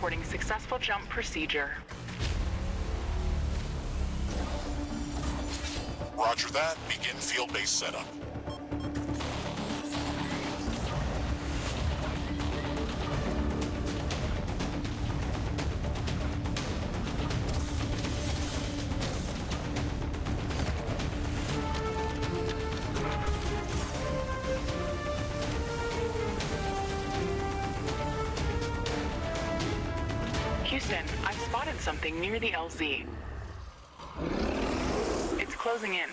reporting successful jump procedure. Roger that. Begin field-based setup. Houston, I've spotted something near the LZ. It's closing in.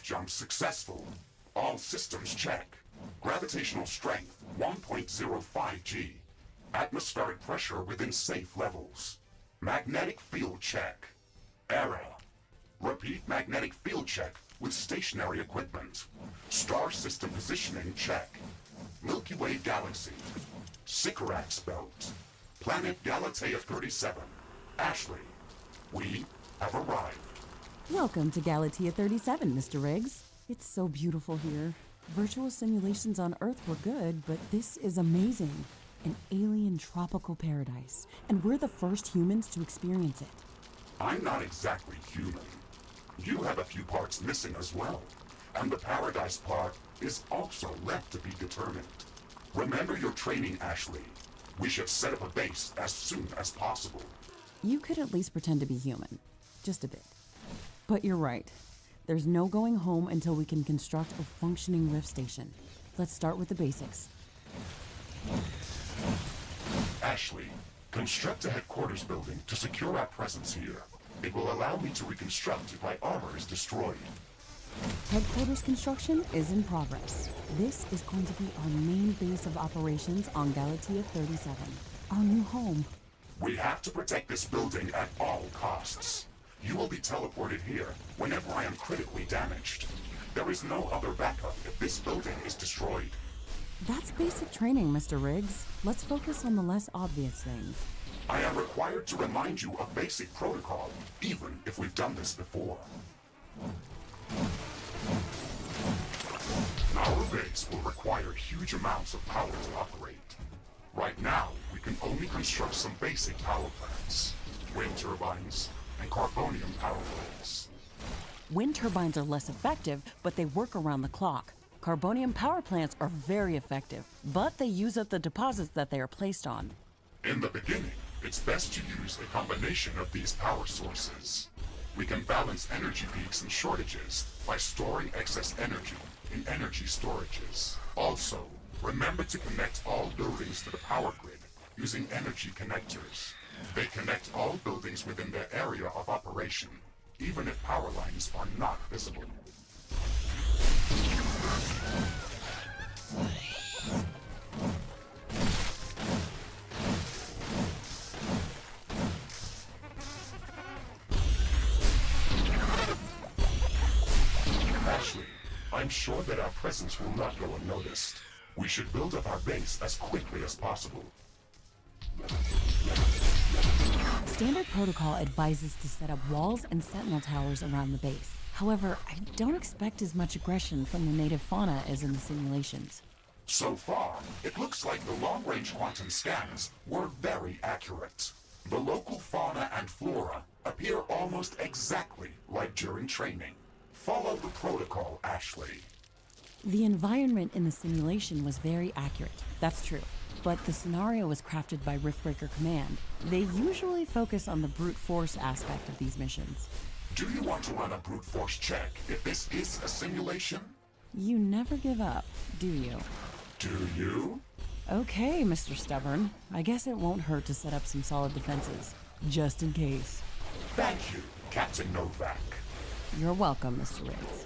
Jump successful. All systems check. Gravitational strength 1.05 G. Atmospheric pressure within safe levels. Magnetic field check. Error. Repeat magnetic field check with stationary equipment. Star system positioning check. Milky Way galaxy. Sycorax belt. Planet Galatea 37. Ashley, we have arrived. Welcome to Galatea 37, Mr. Riggs. It's so beautiful here. Virtual simulations on Earth were good, but this is amazing. An alien tropical paradise, and we're the first humans to experience it. I'm not exactly human. You have a few parts missing as well, and the paradise part is also left to be determined. Remember your training, Ashley. We should set up a base as soon as possible. You could at least pretend to be human. Just a bit. But you're right. There's no going home until we can construct a functioning Rift station. Let's start with the basics. Ashley, construct a headquarters building to secure our presence here. It will allow me to reconstruct if my armor is destroyed. Headquarters construction is in progress. This is going to be our main base of operations on Galatea 37, our new home. We have to protect this building at all costs. You will be teleported here whenever I am critically damaged. There is no other backup if this building is destroyed. That's basic training, Mr. Riggs. Let's focus on the less obvious things. I am required to remind you of basic protocol, even if we've done this before. Our base will require huge amounts of power to operate. Right now, we can only construct some basic power plants. Wind turbines, and carbonium power plants. Wind turbines are less effective, but they work around the clock. Carbonium power plants are very effective, but they use up the deposits that they are placed on. In the beginning, it's best to use a combination of these power sources. We can balance energy peaks and shortages by storing excess energy in energy storages. Also, remember to connect all buildings to the power grid using energy connectors. They connect all buildings within their area of operation, even if power lines are not visible. Ashley, I'm sure that our presence will not go unnoticed. We should build up our base as quickly as possible. Standard protocol advises to set up walls and sentinel towers around the base. However, I don't expect as much aggression from the native fauna as in the simulations. So far, it looks like the long-range quantum scans were very accurate. The local fauna and flora appear almost exactly like during training. Follow the protocol, Ashley. The environment in the simulation was very accurate, that's true. But the scenario was crafted by Riftbreaker Command. They usually focus on the brute force aspect of these missions. Do you want to run a brute force check if this is a simulation? You never give up, do you? Do you? Okay, Mr. Stubborn. I guess it won't hurt to set up some solid defenses, just in case. Thank you, Captain Novak. You're welcome, Mr. Riggs.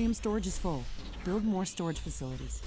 carbonium storage is full. Build more storage facilities.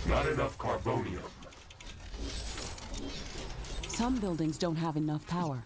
Not enough carbonium. Some buildings don't have enough power.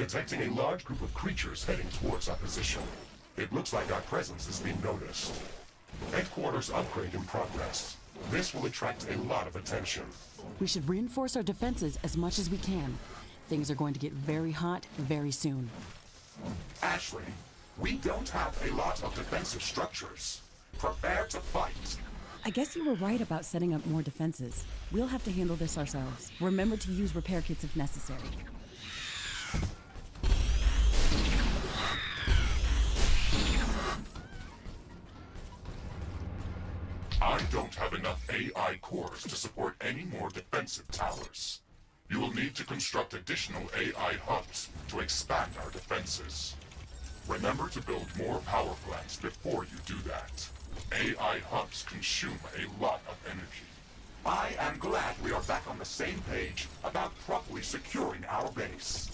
detecting a large group of creatures heading towards our position. It looks like our presence is being noticed. Headquarters upgrade in progress. This will attract a lot of attention. We should reinforce our defenses as much as we can. Things are going to get very hot very soon. Ashley, we don't have a lot of defensive structures. Prepare to fight. I guess you were right about setting up more defenses. We'll have to handle this ourselves. Remember to use repair kits if necessary. I don't have enough AI cores to support any more defensive towers. You will need to construct additional AI hubs to expand our defenses. Remember to build more power plants before you do that. AI hubs consume a lot of energy. I am glad we are back on the same page about properly securing our base.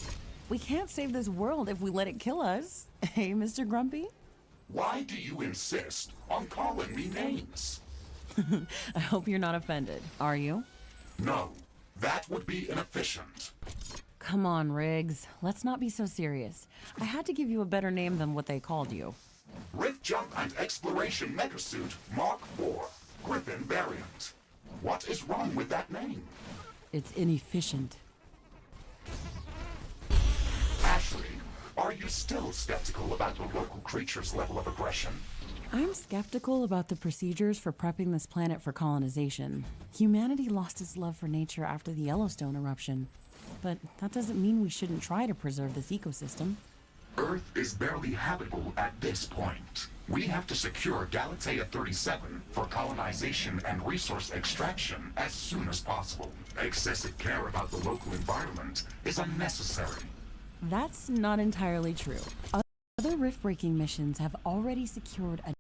We can't save this world if we let it kill us. Hey, Mr. Grumpy? Why do you insist on calling me names? I hope you're not offended. Are you? No, that would be inefficient. Come on, Riggs. Let's not be so serious. I had to give you a better name than what they called you. Rift Jump and Exploration Megasuit Mark IV, Griffin variant. What is wrong with that name? It's inefficient. Ashley, are you still skeptical about the local creature's level of aggression? I'm skeptical about the procedures for prepping this planet for colonization. Humanity lost its love for nature after the Yellowstone eruption. But that doesn't mean we shouldn't try to preserve this ecosystem. Earth is barely habitable at this point. We have to secure Galatea 37 for colonization and resource extraction as soon as possible. Excessive care about the local environment is unnecessary. That's not entirely true. Other rift-breaking missions have already secured a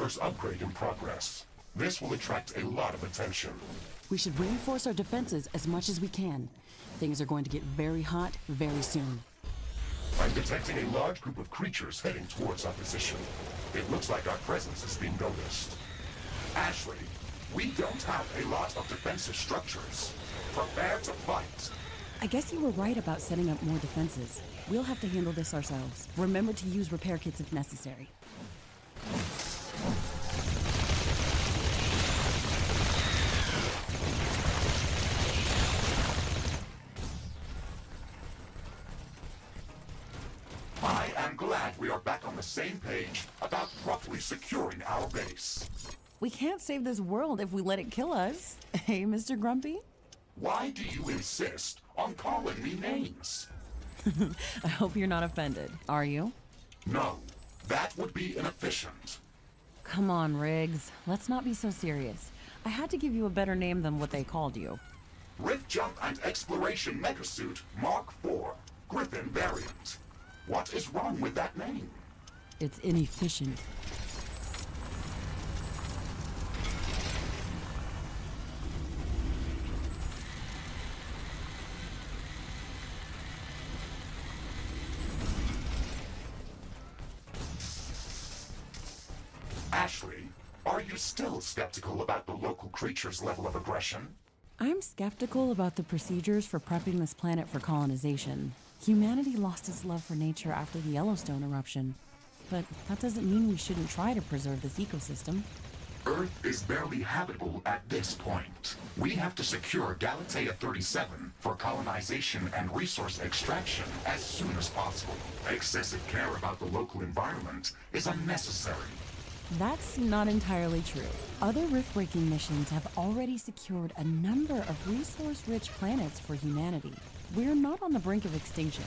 headquarters upgrade in progress. This will attract a lot of attention. We should reinforce our defenses as much as we can. Things are going to get very hot very soon. I'm detecting a large group of creatures heading towards our position. It looks like our presence is being noticed. Ashley, we don't have a lot of defensive structures. Prepare to fight. I guess you were right about setting up more defenses. We'll have to handle this ourselves. Remember to use repair kits if necessary. I am glad we are back on the same page about properly securing our base. We can't save this world if we let it kill us. Hey, Mr. Grumpy? Why do you insist on calling me names? I hope you're not offended. Are you? No, that would be inefficient. Come on, Riggs. Let's not be so serious. I had to give you a better name than what they called you. Rift Jump and Exploration Megasuit Mark IV, Griffin variant. What is wrong with that name? It's inefficient. Ashley, are you still skeptical about the local creature's level of aggression? I'm skeptical about the procedures for prepping this planet for colonization. Humanity lost its love for nature after the Yellowstone eruption. But that doesn't mean we shouldn't try to preserve this ecosystem. Earth is barely habitable at this point. We have to secure Galatea 37 for colonization and resource extraction as soon as possible. Excessive care about the local environment is unnecessary. That's not entirely true. Other rift-breaking missions have already secured a number of resource-rich planets for humanity. We're not on the brink of extinction.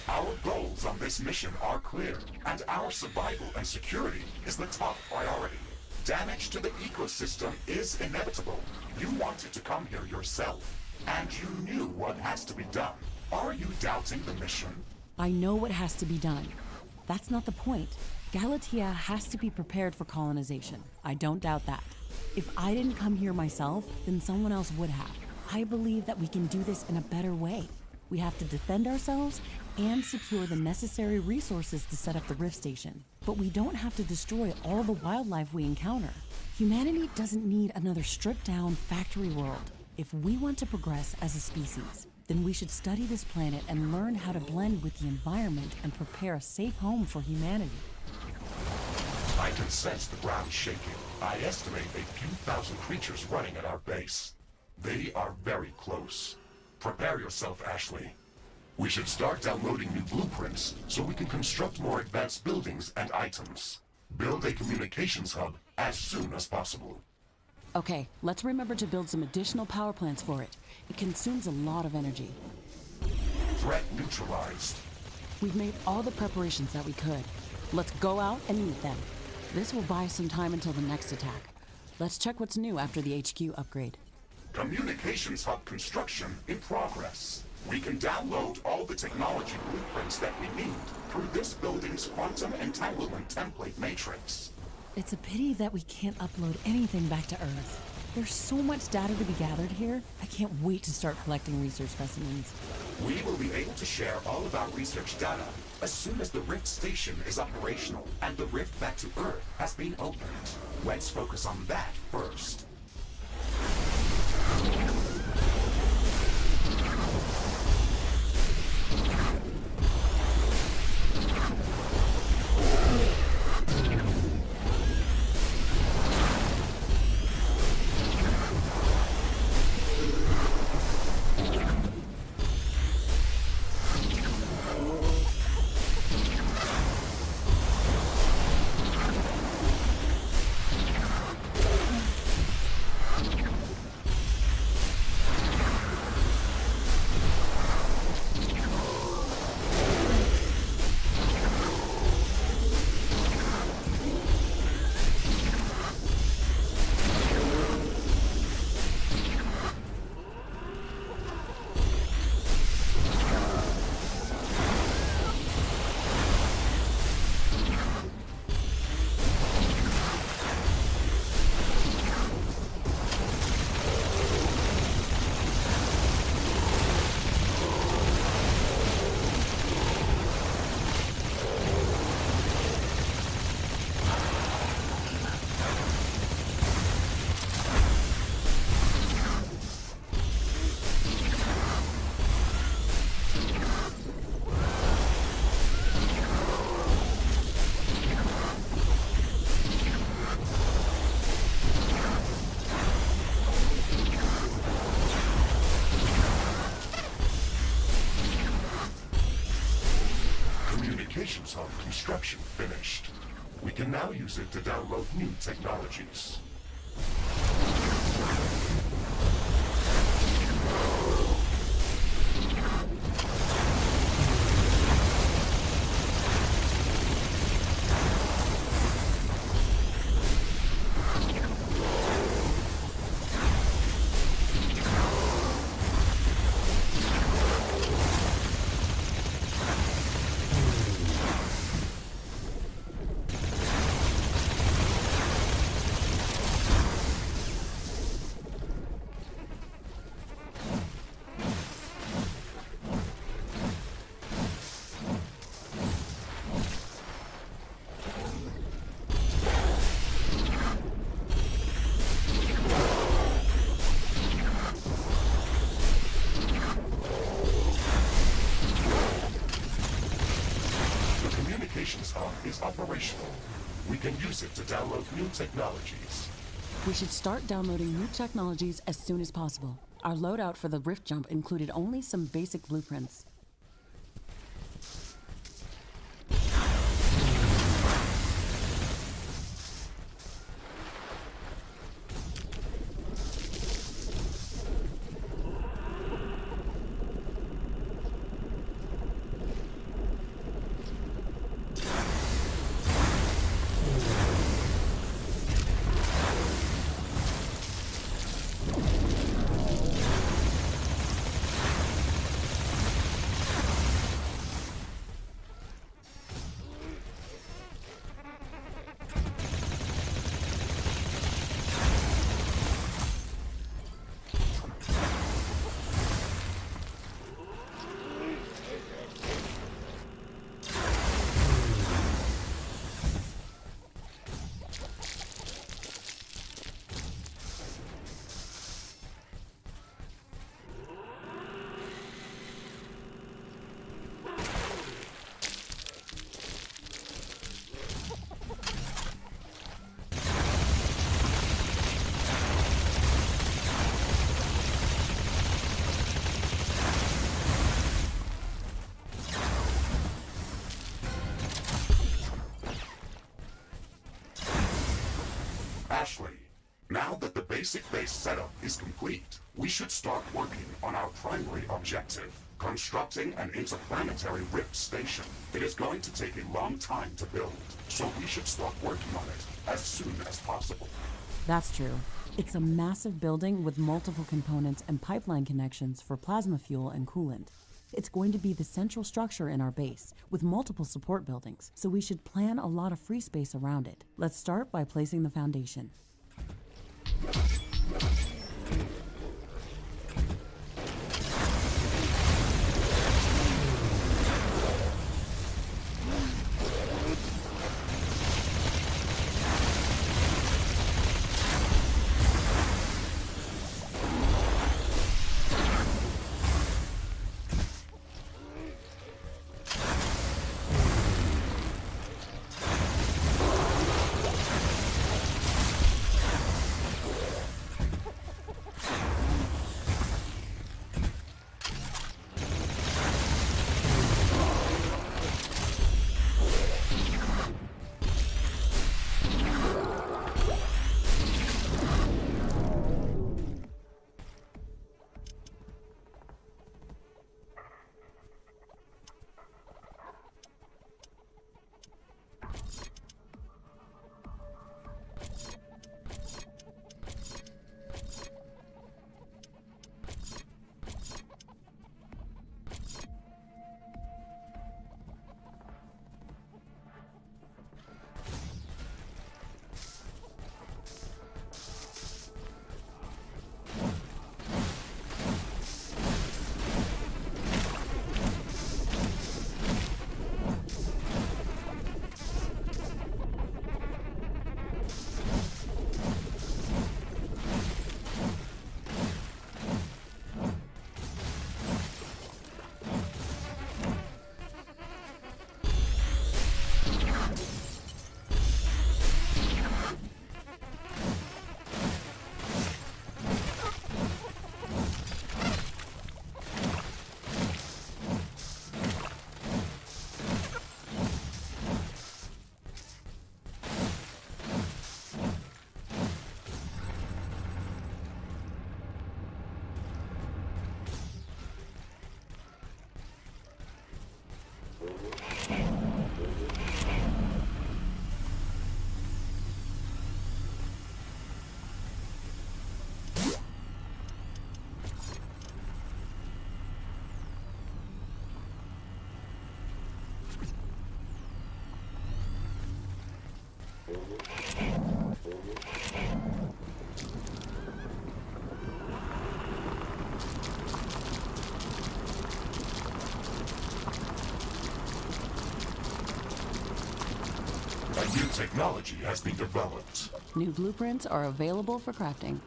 Our goals on this mission are clear, and our survival and security is the top priority. Damage to the ecosystem is inevitable. You wanted to come here yourself, and you knew what has to be done. Are you doubting the mission? I know what has to be done. That's not the point. Galatea has to be prepared for colonization. I don't doubt that. If I didn't come here myself, then someone else would have. I believe that we can do this in a better way. We have to defend ourselves and secure the necessary resources to set up the Rift Station. But we don't have to destroy all the wildlife we encounter. Humanity doesn't need another stripped-down factory world. If we want to progress as a species, then we should study this planet and learn how to blend with the environment and prepare a safe home for humanity. I can sense the ground shaking. I estimate a few thousand creatures running at our base. They are very close. Prepare yourself, Ashley. We should start downloading new blueprints so we can construct more advanced buildings and items. Build a communications hub as soon as possible. Okay, let's remember to build some additional power plants for it. It consumes a lot of energy. Threat neutralized. We've made all the preparations that we could. Let's go out and meet them. This will buy some time until the next attack. Let's check what's new after the HQ upgrade. Communications hub construction in progress. We can download all the technology blueprints that we need through this building's quantum entanglement template matrix. It's a pity that we can't upload anything back to Earth. There's so much data to be gathered here. I can't wait to start collecting research specimens. We will be able to share all of our research data as soon as the Rift Station is operational and the rift back to Earth has been opened. Let's focus on that first. construction finished. We can now use it to download new technologies. Is operational. We can use it to download new technologies. We should start downloading new technologies as soon as possible. Our loadout for the Rift Jump included only some basic blueprints. Ashley, now that the basic base setup is complete, we should start working on our primary objective, constructing an interplanetary rift station. It is going to take a long time to build, so we should start working on it as soon as possible. That's true. It's a massive building with multiple components and pipeline connections for plasma fuel and coolant. It's going to be the central structure in our base, with multiple support buildings, so we should plan a lot of free space around it. Let's start by placing the foundation. A new technology has been developed. New blueprints are available for crafting.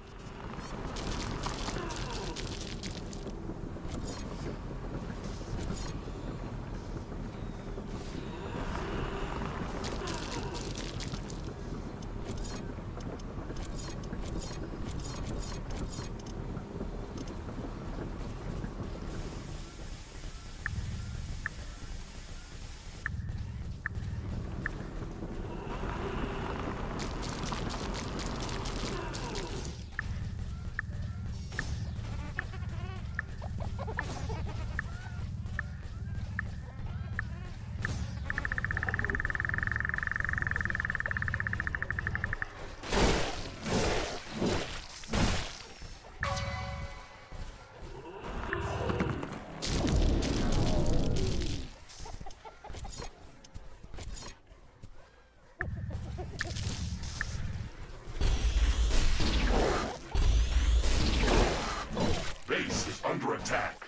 Base is under attack.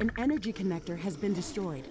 An energy connector has been destroyed.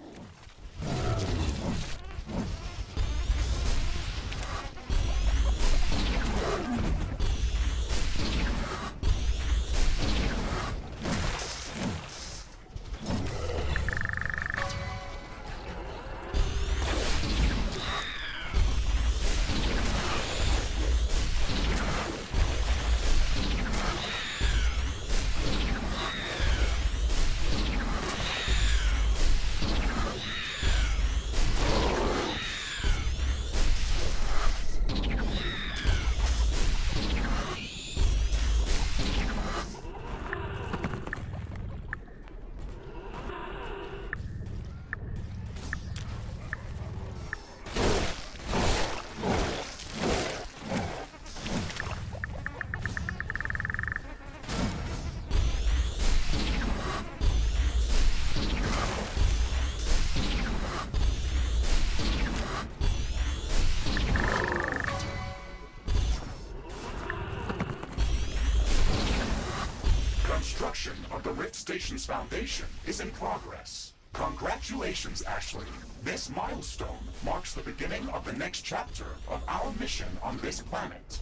Construction of the Rift Station's foundation is in progress. Congratulations, Ashley. This milestone marks the beginning of the next chapter of our mission on this planet.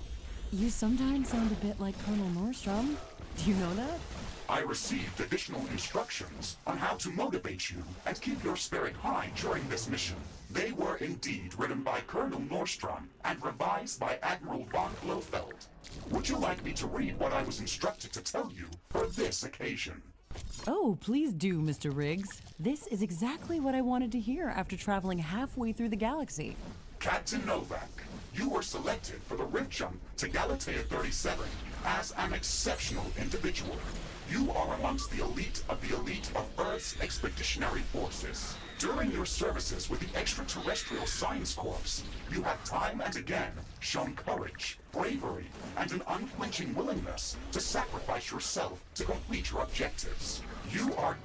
You sometimes sound a bit like Colonel Nordstrom. Do you know that? I received additional instructions on how to motivate you and keep your spirit high during this mission. They were indeed written by Colonel Nordstrom and revised by Admiral von Blofeld. Would you like me to read what I was instructed to tell you for this occasion? Oh, please do, Mr. Riggs. This is exactly what I wanted to hear after traveling halfway through the galaxy. Captain Novak, you were selected for the Rift Jump to Galatea 37 as an exceptional individual. You are amongst the elite of Earth's expeditionary forces. During your services with the Extraterrestrial Science Corps, you have time and again shown courage, bravery, and an unflinching willingness to sacrifice yourself to complete your objectives. You are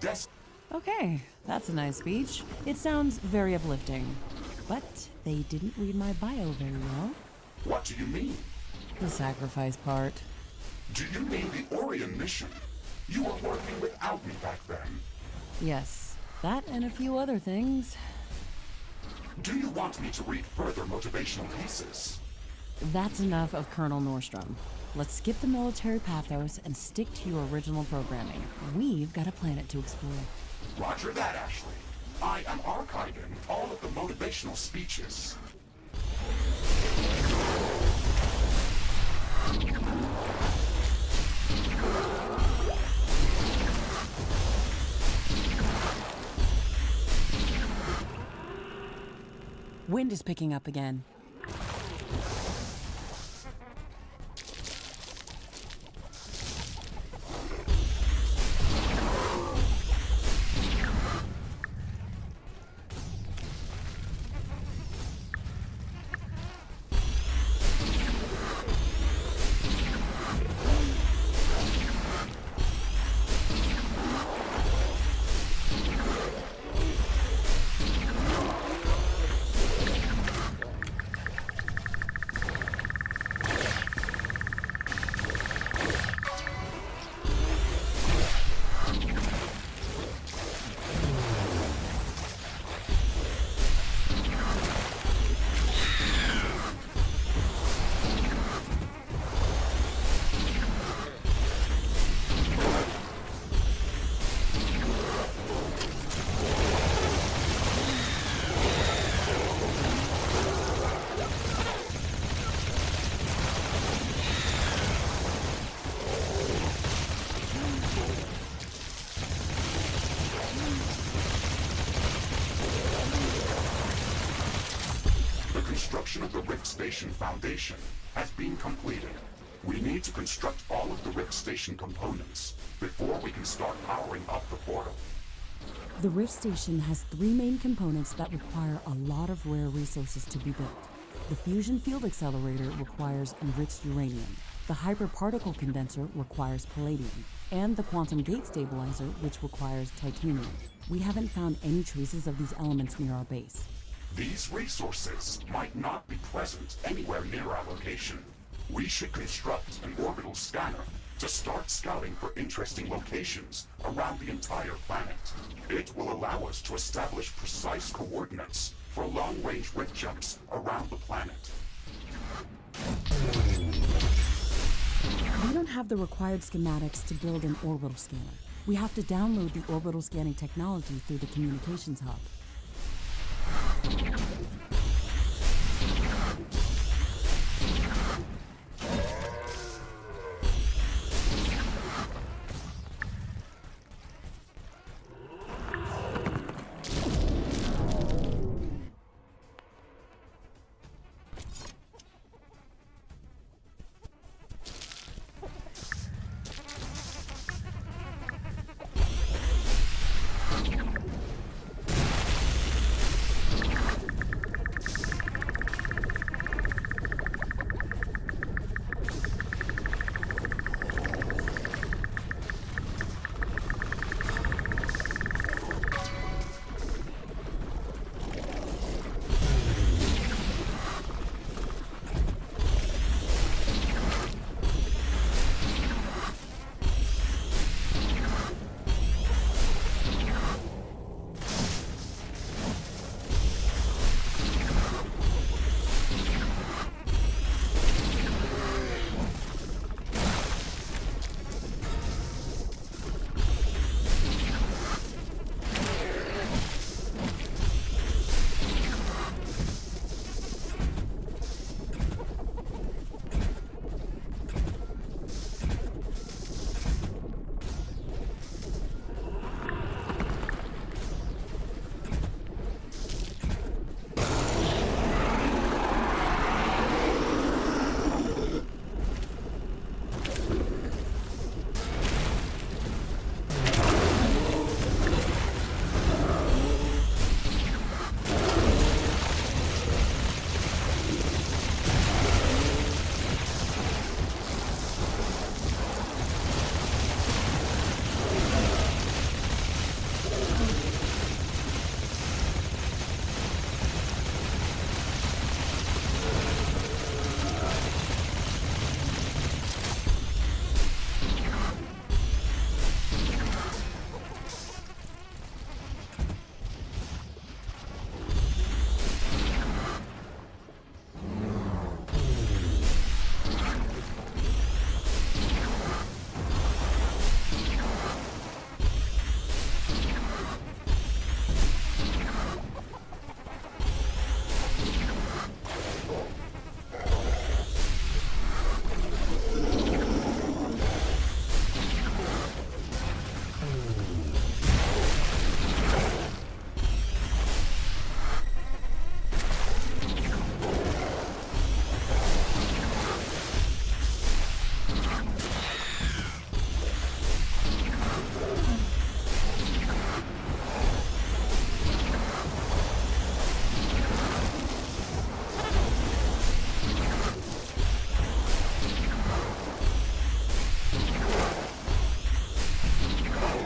Okay, that's a nice speech. It sounds very uplifting. But they didn't read my bio very well. What do you mean? The sacrifice part. Do you mean the Orion mission? You were working without me back then. Yes, that and a few other things. Do you want me to read further motivational pieces? That's enough of Colonel Nordstrom. Let's skip the military pathos and stick to your original programming. We've got a planet to explore. Roger that, Ashley. I am archiving all of the motivational speeches. Wind is picking up again. construction of the Rift Station Foundation has been completed. We need to construct all of the Rift Station components before we can start powering up the portal. The Rift Station has three main components that require a lot of rare resources to be built. The fusion field accelerator requires enriched uranium. The hyperparticle condenser requires palladium. And the quantum gate stabilizer, which requires titanium. We haven't found any traces of these elements near our base. These resources might not be present anywhere near our location. We should construct an orbital scanner to start scouting for interesting locations around the entire planet. It will allow us to establish precise coordinates for long-range rift jumps around the planet. We don't have the required schematics to build an orbital scanner. We have to download the orbital scanning technology through the communications hub.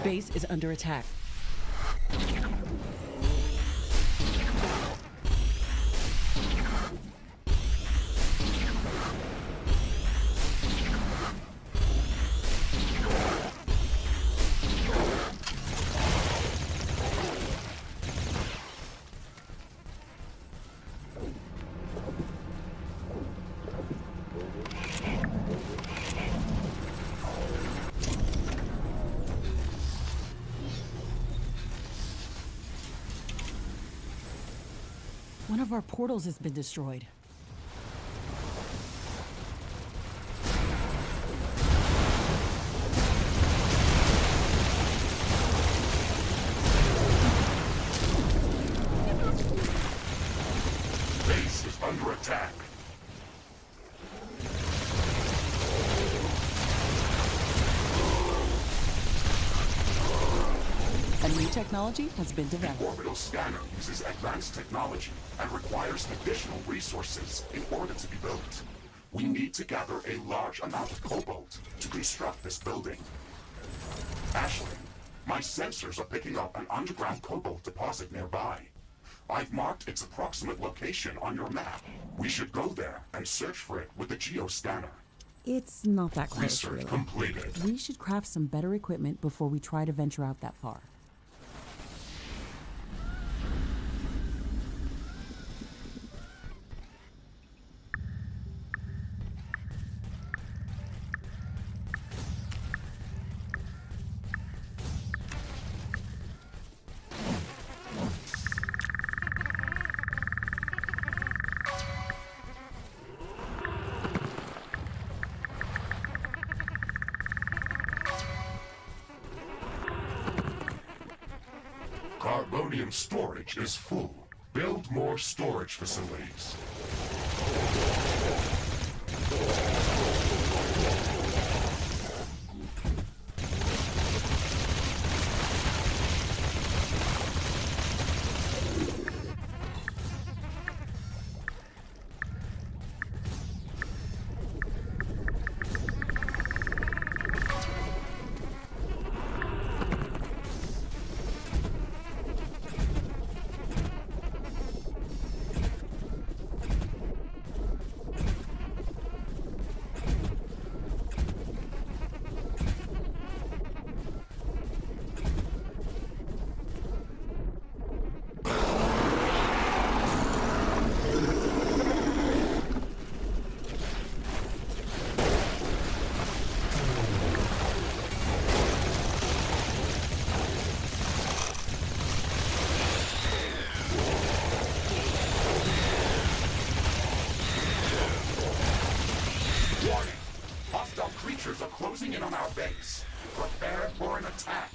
Base is under attack. One of our portals has been destroyed. Base is under attack. attack. A new technology has been The developed. orbital scanner uses advanced technology and requires additional resources in order to be built. We need to gather a large amount of cobalt to construct this building. Ashley, my sensors are picking up an underground cobalt deposit nearby. I've marked its approximate location on your map. We should go there and search for it with the geoscanner. It's not that close, Research really. completed. We should craft some better equipment before we try to venture out that far. Carbonium storage is full. Build more storage facilities. Warning! Hostile creatures are closing in on our base. Prepare for an attack.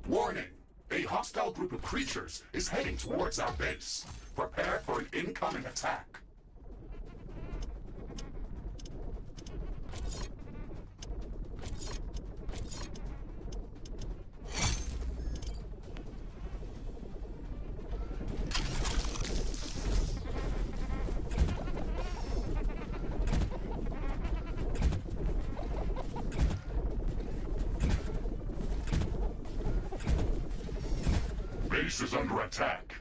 Warning! A hostile group of creatures is heading towards our base. Prepare for an incoming attack. Base is under attack.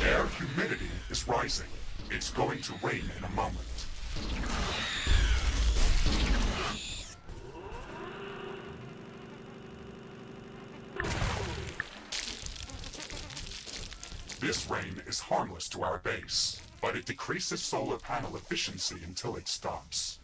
Air humidity is rising. It's going to rain in a moment. This rain is harmless to our base, but it decreases solar panel efficiency until it stops.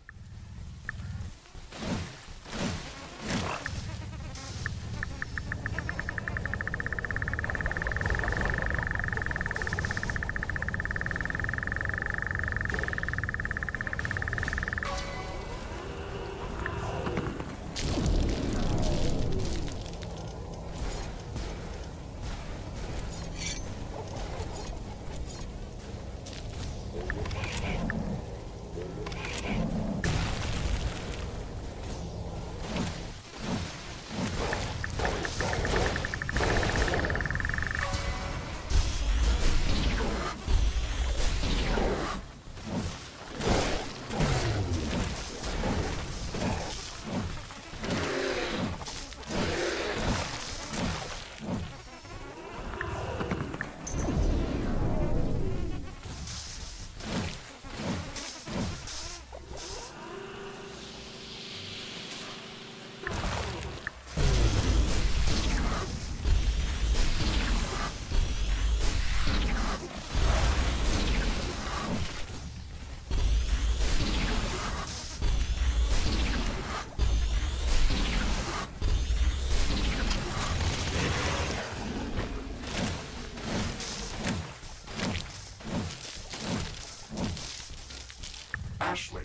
Ashley,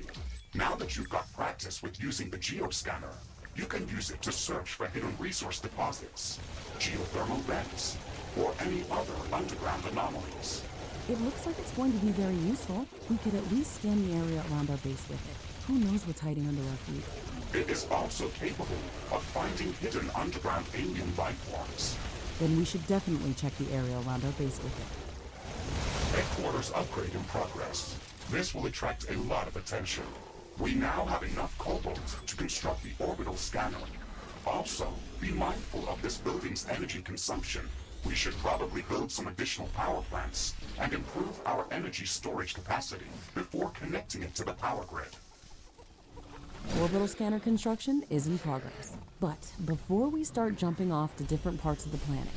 now that you've got practice with using the geoscanner, you can use it to search for hidden resource deposits, geothermal vents, or any other underground anomalies. It looks like it's going to be very useful. We could at least scan the area around our base with it. Who knows what's hiding under our feet? It is also capable of finding hidden underground alien life forms. Then we should definitely check the area around our base with it. Headquarters upgrade in progress. This will attract a lot of attention. We now have enough cobalt to construct the orbital scanner. Also, be mindful of this building's energy consumption. We should probably build some additional power plants and improve our energy storage capacity before connecting it to the power grid. Orbital scanner construction is in progress. But before we start jumping off to different parts of the planet,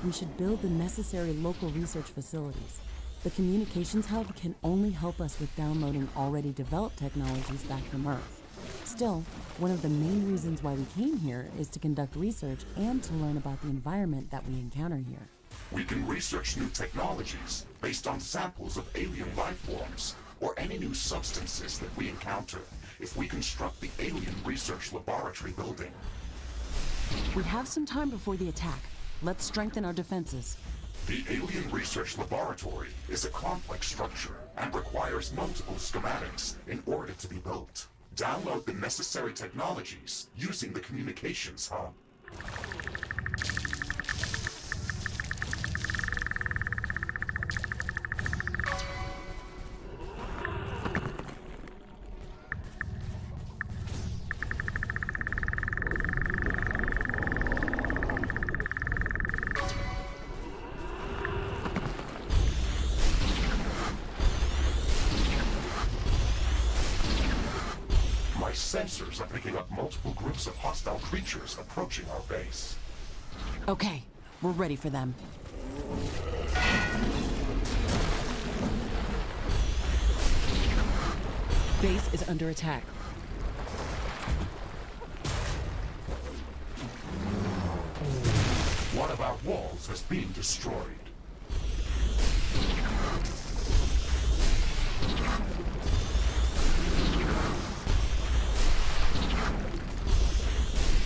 we should build the necessary local research facilities. The communications hub can only help us with downloading already developed technologies back from Earth. Still, one of the main reasons why we came here is to conduct research and to learn about the environment that we encounter here. We can research new technologies based on samples of alien life forms or any new substances that we encounter if we construct the Alien Research Laboratory building. We have some time before the attack. Let's strengthen our defenses. The Alien Research Laboratory is a complex structure and requires multiple schematics in order to be built. Download the necessary technologies using the communications hub. My sensors are picking up multiple groups of hostile creatures approaching our base. Okay, we're ready for them. Base is under attack. One of our walls is being destroyed.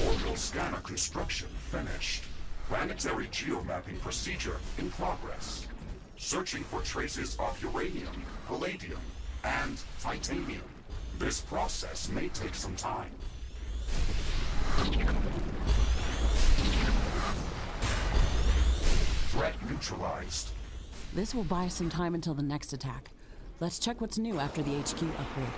Orbital scanner construction finished. Planetary geomapping procedure in progress. Searching for traces of uranium, palladium, and titanium. This process may take some time. Threat neutralized. This will buy us some time until the next attack. Let's check what's new after the HQ upgrade.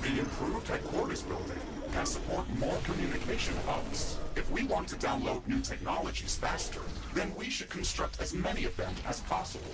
The improved headquarters building can support more communication hubs. If we want to download new technologies faster, then we should construct as many of them as possible.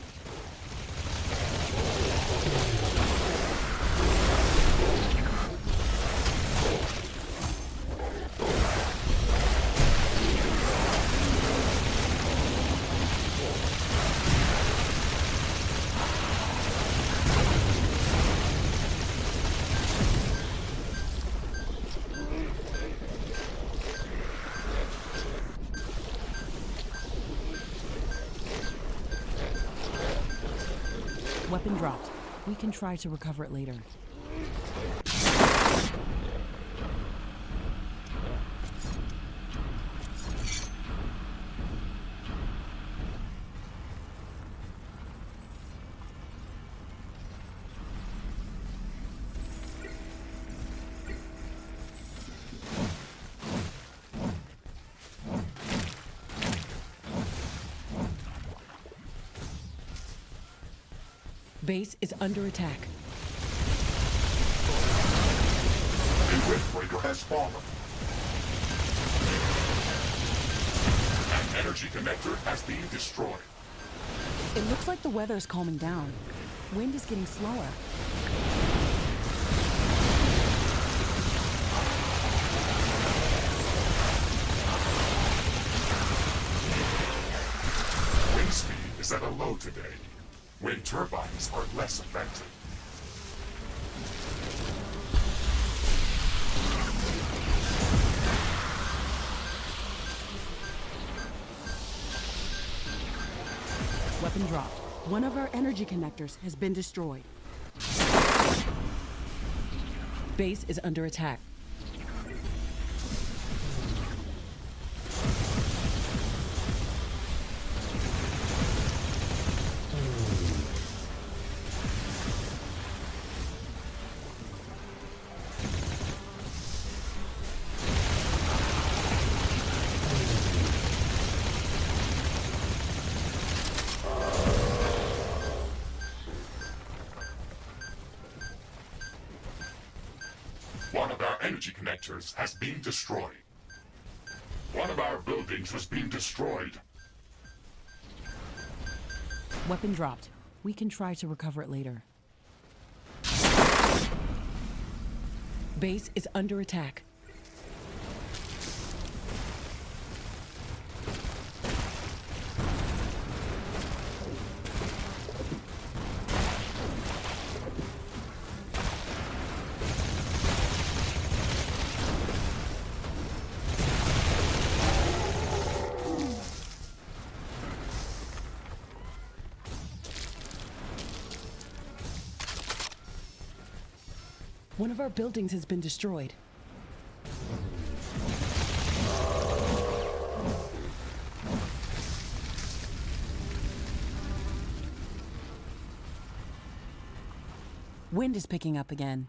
Weapon dropped. We can try to recover it later. Base is under attack. A Riftbreaker has fallen. An energy connector has been destroyed. It looks like the weather's calming down. Wind is getting slower. Wind speed is at a low today. Wind turbines are less effective. Weapon dropped. One of our energy connectors has been destroyed. Base is under attack. One of our energy connectors has been destroyed. One of our buildings has been destroyed. Weapon dropped. We can try to recover it later. Base is under attack. One of our buildings has been destroyed. Wind is picking up again.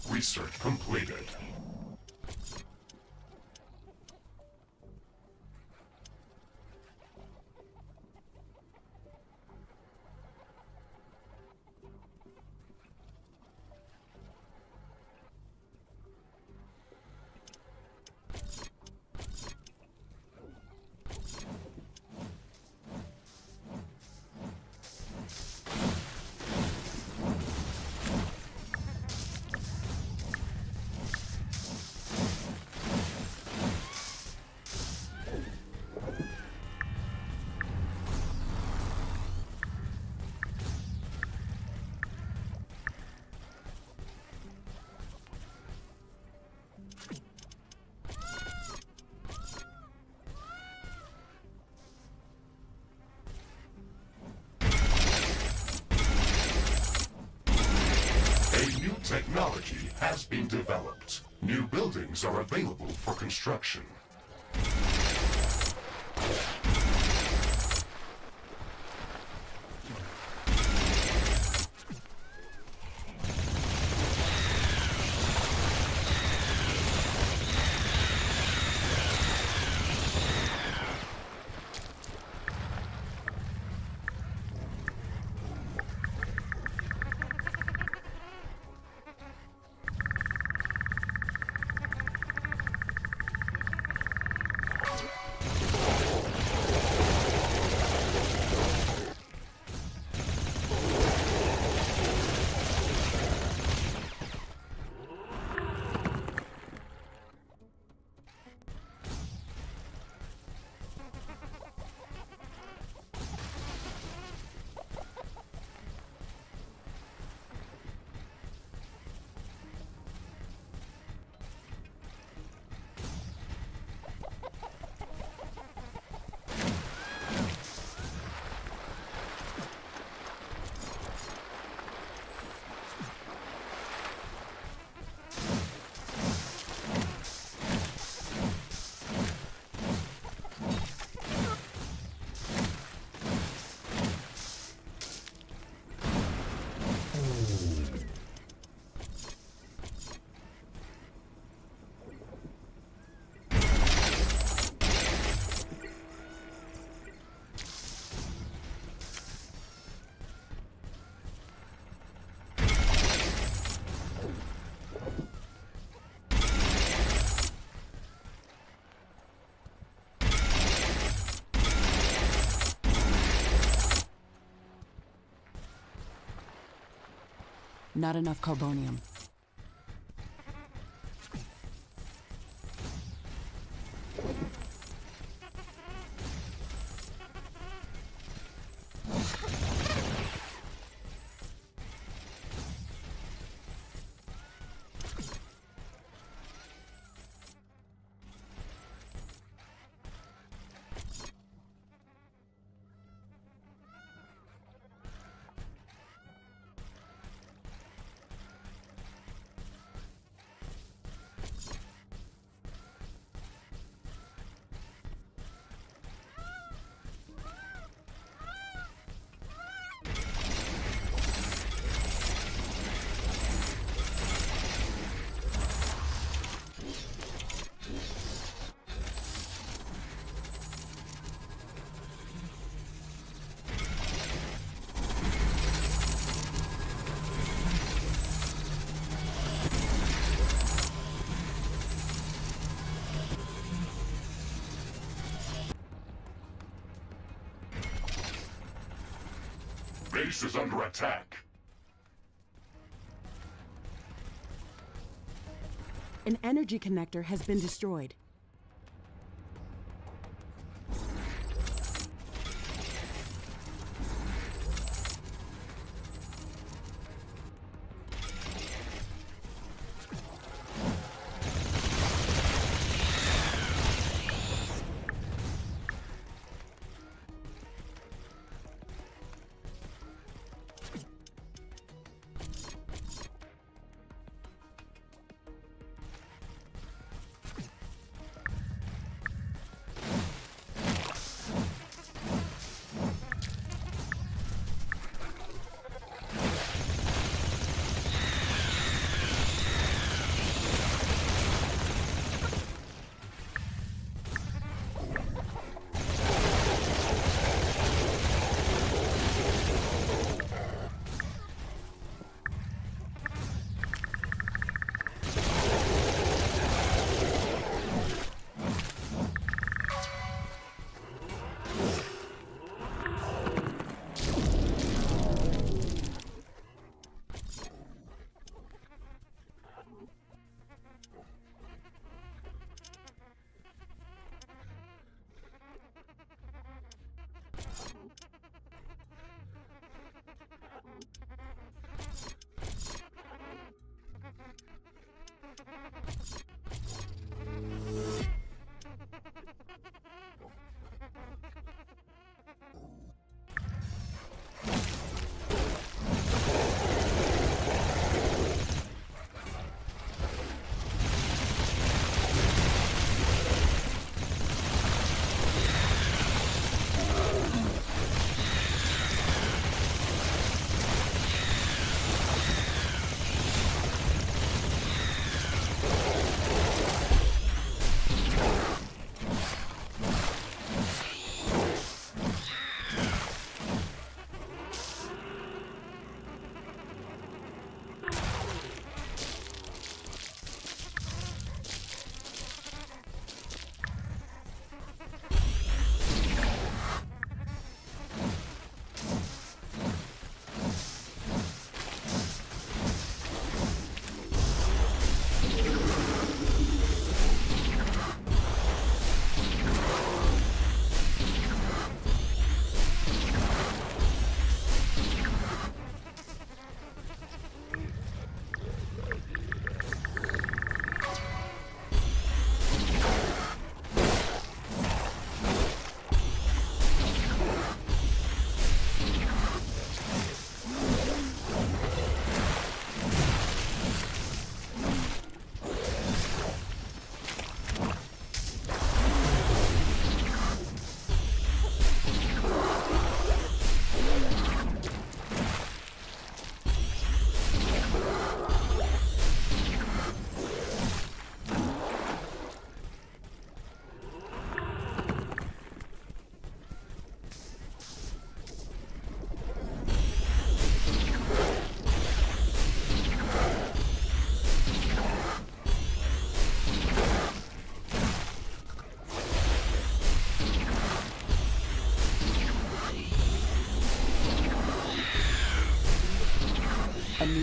Research completed. Technology has been developed. New buildings are available for construction. Not enough carbonium. Base is under attack. An energy connector has been destroyed.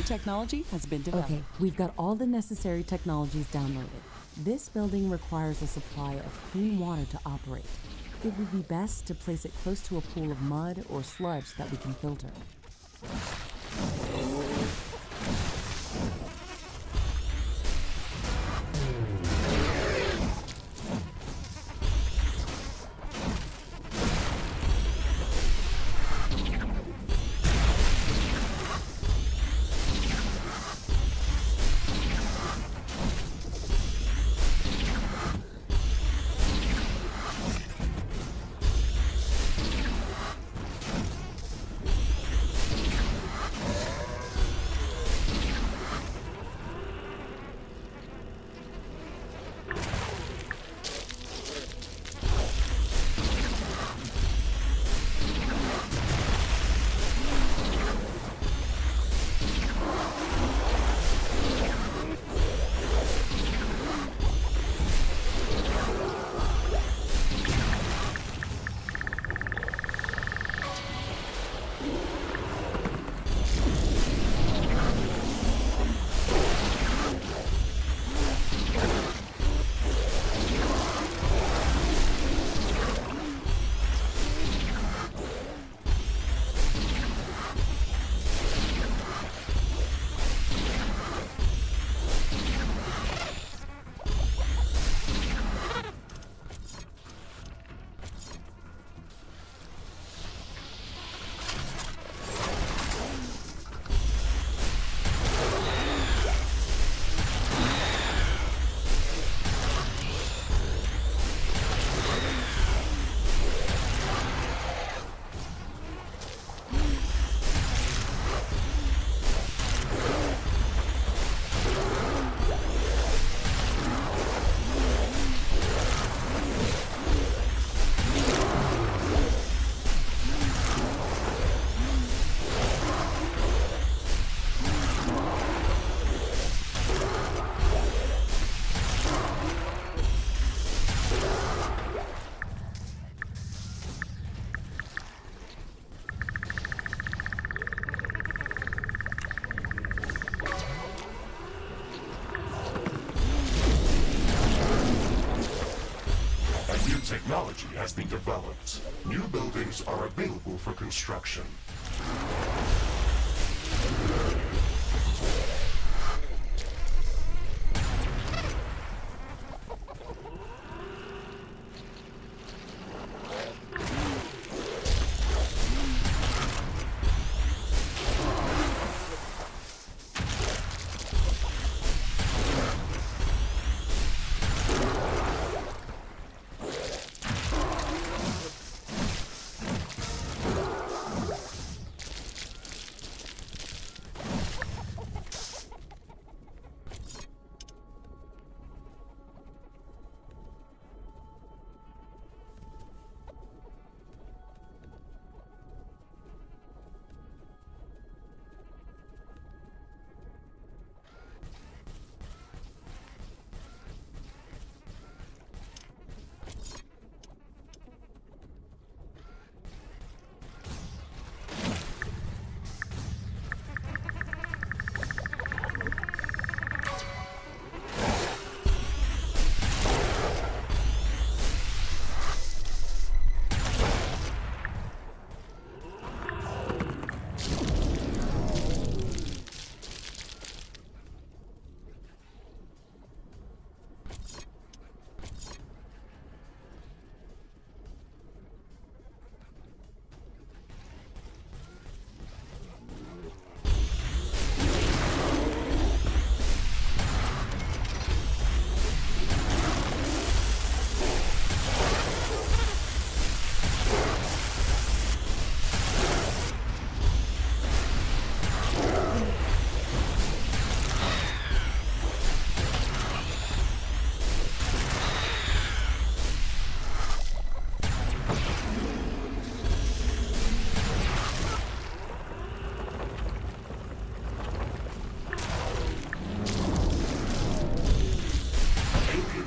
technology has been developed. Okay, we've got all the necessary technologies downloaded. This building requires a supply of clean water to operate. It would be best to place it close to a pool of mud or sludge that we can filter. Technology has been developed. New buildings are available for construction.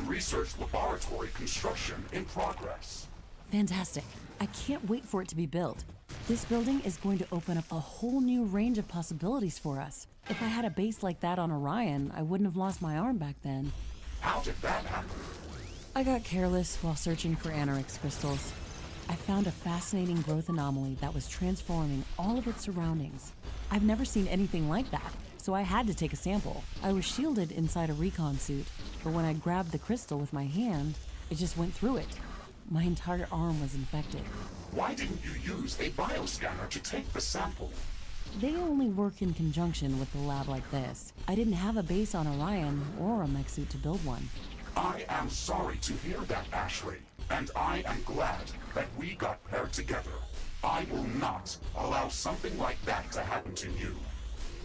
Research laboratory construction in progress. Fantastic. I can't wait for it to be built. This building is going to open up a whole new range of possibilities for us. If I had a base like that on Orion, I wouldn't have lost my arm back then. How did that happen? I got careless while searching for Anorix crystals. I found a fascinating growth anomaly that was transforming all of its surroundings. I've never seen anything like that, so I had to take a sample. I was shielded inside a recon suit, but when I grabbed the crystal with my hand, it just went through it. My entire arm was infected. Why didn't you use a bioscanner to take the sample? They only work in conjunction with a lab like this. I didn't have a base on Orion or a mech suit to build one. I am sorry to hear that, Ashley, and I am glad that we got paired together. I will not allow something like that to happen to you.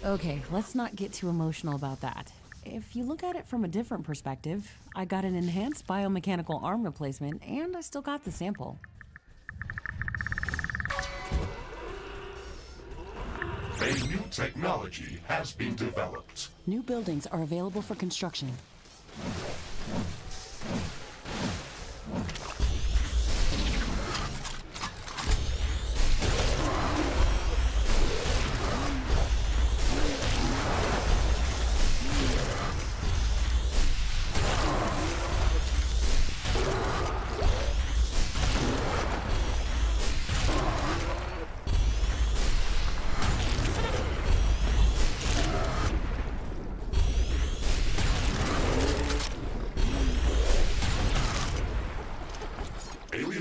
Okay, let's not get too emotional about that. If you look at it from a different perspective, I got an enhanced biomechanical arm replacement and I still got the sample. A new technology has been developed. New buildings are available for construction.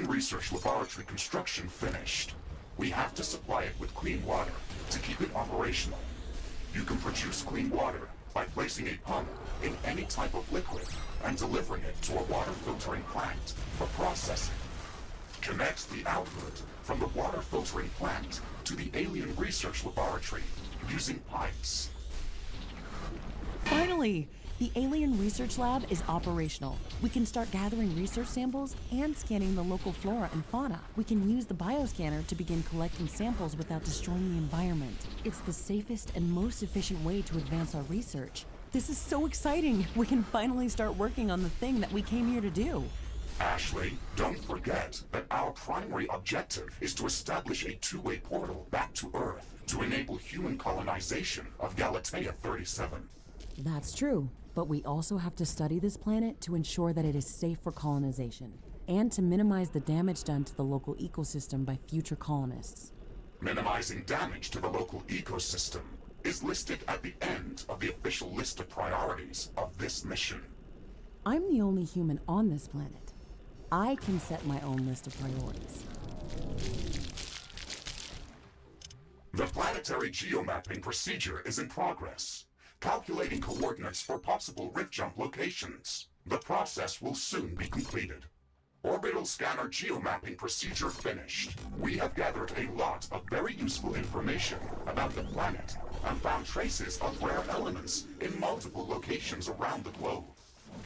Research laboratory construction finished. We have to supply it with clean water to keep it operational. You can produce clean water by placing a pump in any type of liquid and delivering it to a water filtering plant for processing. Connect the output from the water filtering plant to the alien research laboratory using pipes. Finally! The Alien Research Lab is operational. We can start gathering research samples and scanning the local flora and fauna. We can use the bioscanner to begin collecting samples without destroying the environment. It's the safest and most efficient way to advance our research. This is so exciting! We can finally start working on the thing that we came here to do. Ashley, don't forget that our primary objective is to establish a two-way portal back to Earth to enable human colonization of Galatea 37. That's true, but we also have to study this planet to ensure that it is safe for colonization, and to minimize the damage done to the local ecosystem by future colonists. Minimizing damage to the local ecosystem is listed at the end of the official list of priorities of this mission. I'm the only human on this planet. I can set my own list of priorities. The planetary geomapping procedure is in progress. Calculating coordinates for possible rift jump locations. The process will soon be completed. Orbital scanner geomapping procedure finished. We have gathered a lot of very useful information about the planet and found traces of rare elements in multiple locations around the globe.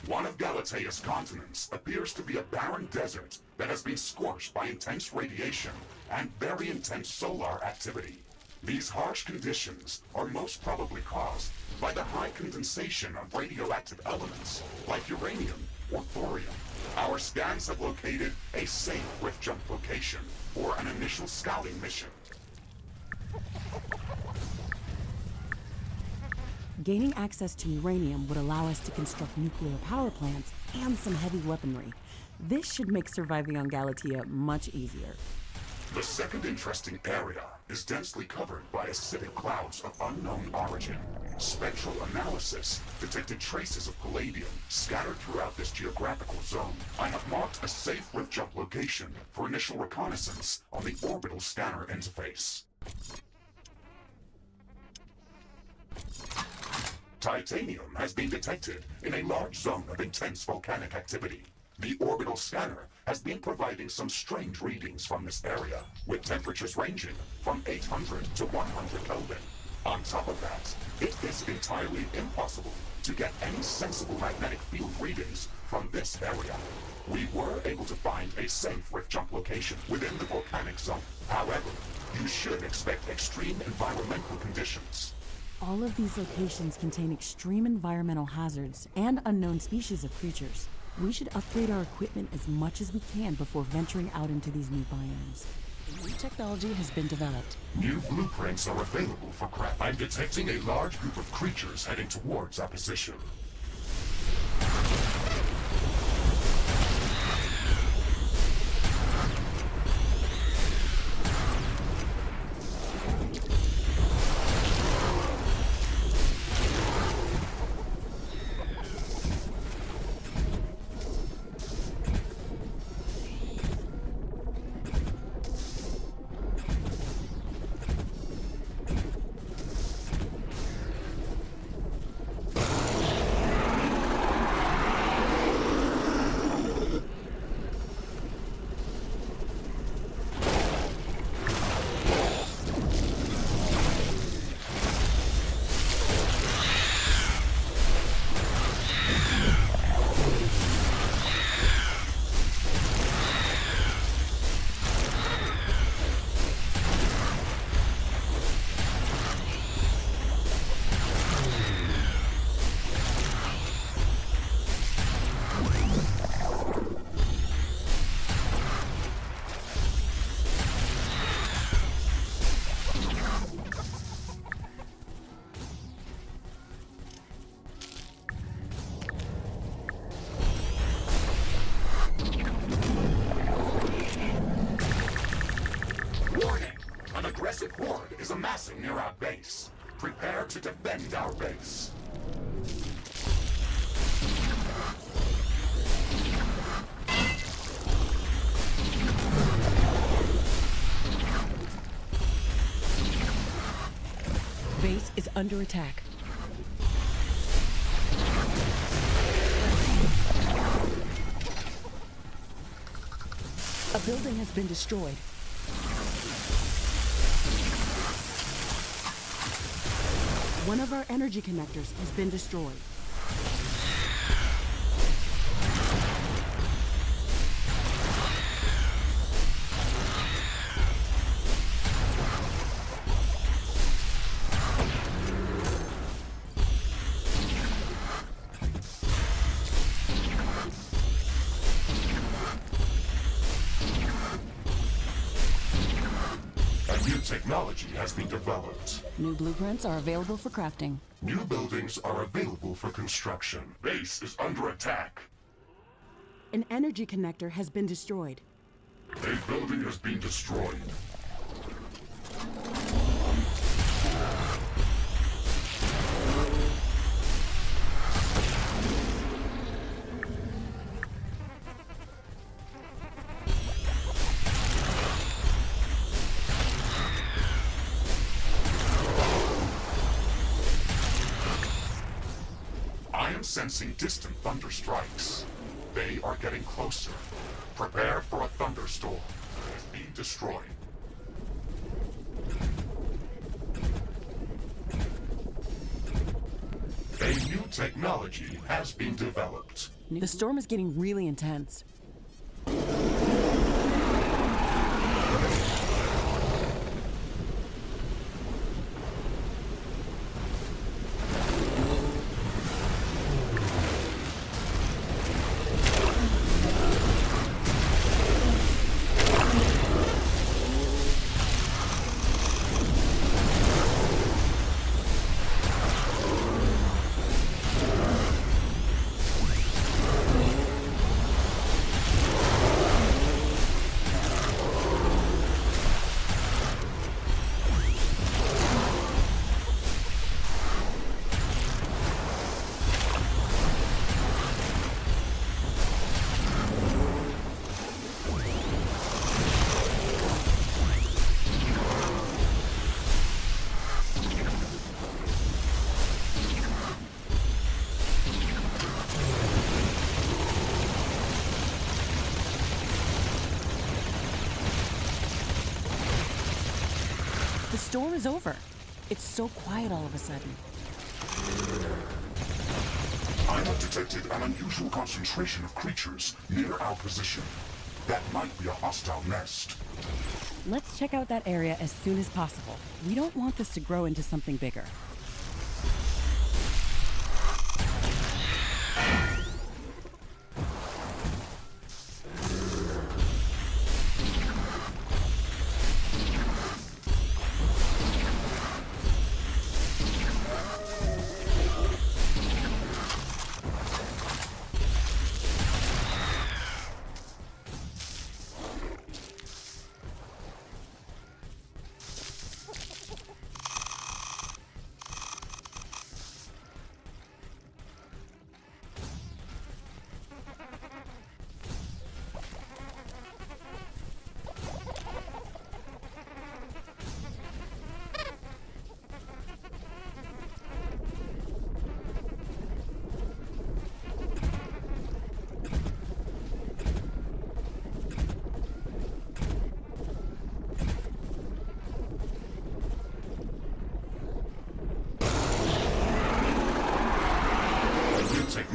One of Galatea's continents appears to be a barren desert that has been scorched by intense radiation and very intense solar activity. These harsh conditions are most probably caused by the high condensation of radioactive elements like uranium or thorium. Our scans have located a safe rift jump location for an initial scouting mission. Gaining access to uranium would allow us to construct nuclear power plants and some heavy weaponry. This should make surviving on Galatea much easier. The second interesting area is densely covered by acidic clouds of unknown origin. Spectral analysis detected traces of palladium scattered throughout this geographical zone. I have marked a safe rift jump location for initial reconnaissance on the orbital scanner interface. Titanium has been detected in a large zone of intense volcanic activity. The orbital scanner has been providing some strange readings from this area, with temperatures ranging from 800 to 100 Kelvin. On top of that, it is entirely impossible to get any sensible magnetic field readings from this area. We were able to find a safe rift jump location within the volcanic zone. However, you should expect extreme environmental conditions. All of these locations contain extreme environmental hazards and unknown species of creatures. We should upgrade our equipment as much as we can before venturing out into these new biomes. New technology has been developed. New blueprints are available for craft. I'm detecting a large group of creatures heading towards our position. Aggressive horde is amassing near our base. Prepare to defend our base. Base is under attack. A building has been destroyed. One of our energy connectors has been destroyed. Technology has been developed. New blueprints are available for crafting. New buildings are available for construction. Base is under attack. An energy connector has been destroyed. A building has been destroyed. I am sensing distant thunder strikes. They are getting closer. Prepare for a thunderstorm. It is being destroyed. A new technology has been developed. The storm is getting really intense. The storm is over. It's so quiet all of a sudden. I have detected an unusual concentration of creatures near our position. That might be a hostile nest. Let's check out that area as soon as possible. We don't want this to grow into something bigger.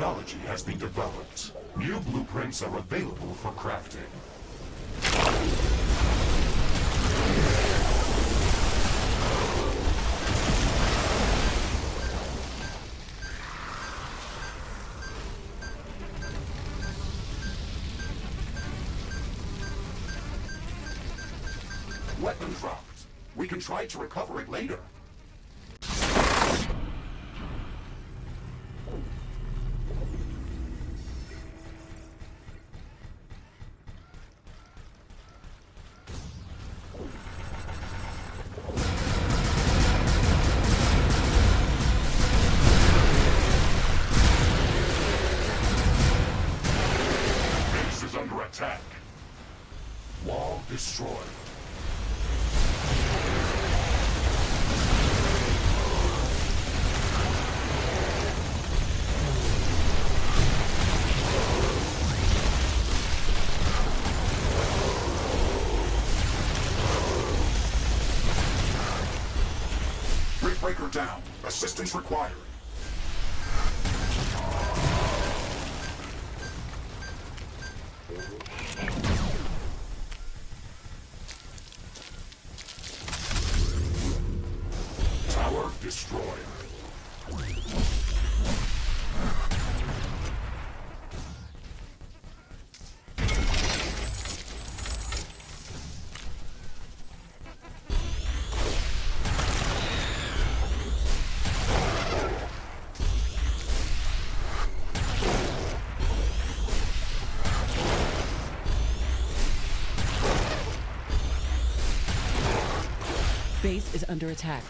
technology has been developed. New blueprints are available for crafting. Weapon dropped. We can try to recover it later. Base is under attack. Wall destroyed. Riftbreaker down. Assistance required. Tower destroyed. Base is under attack.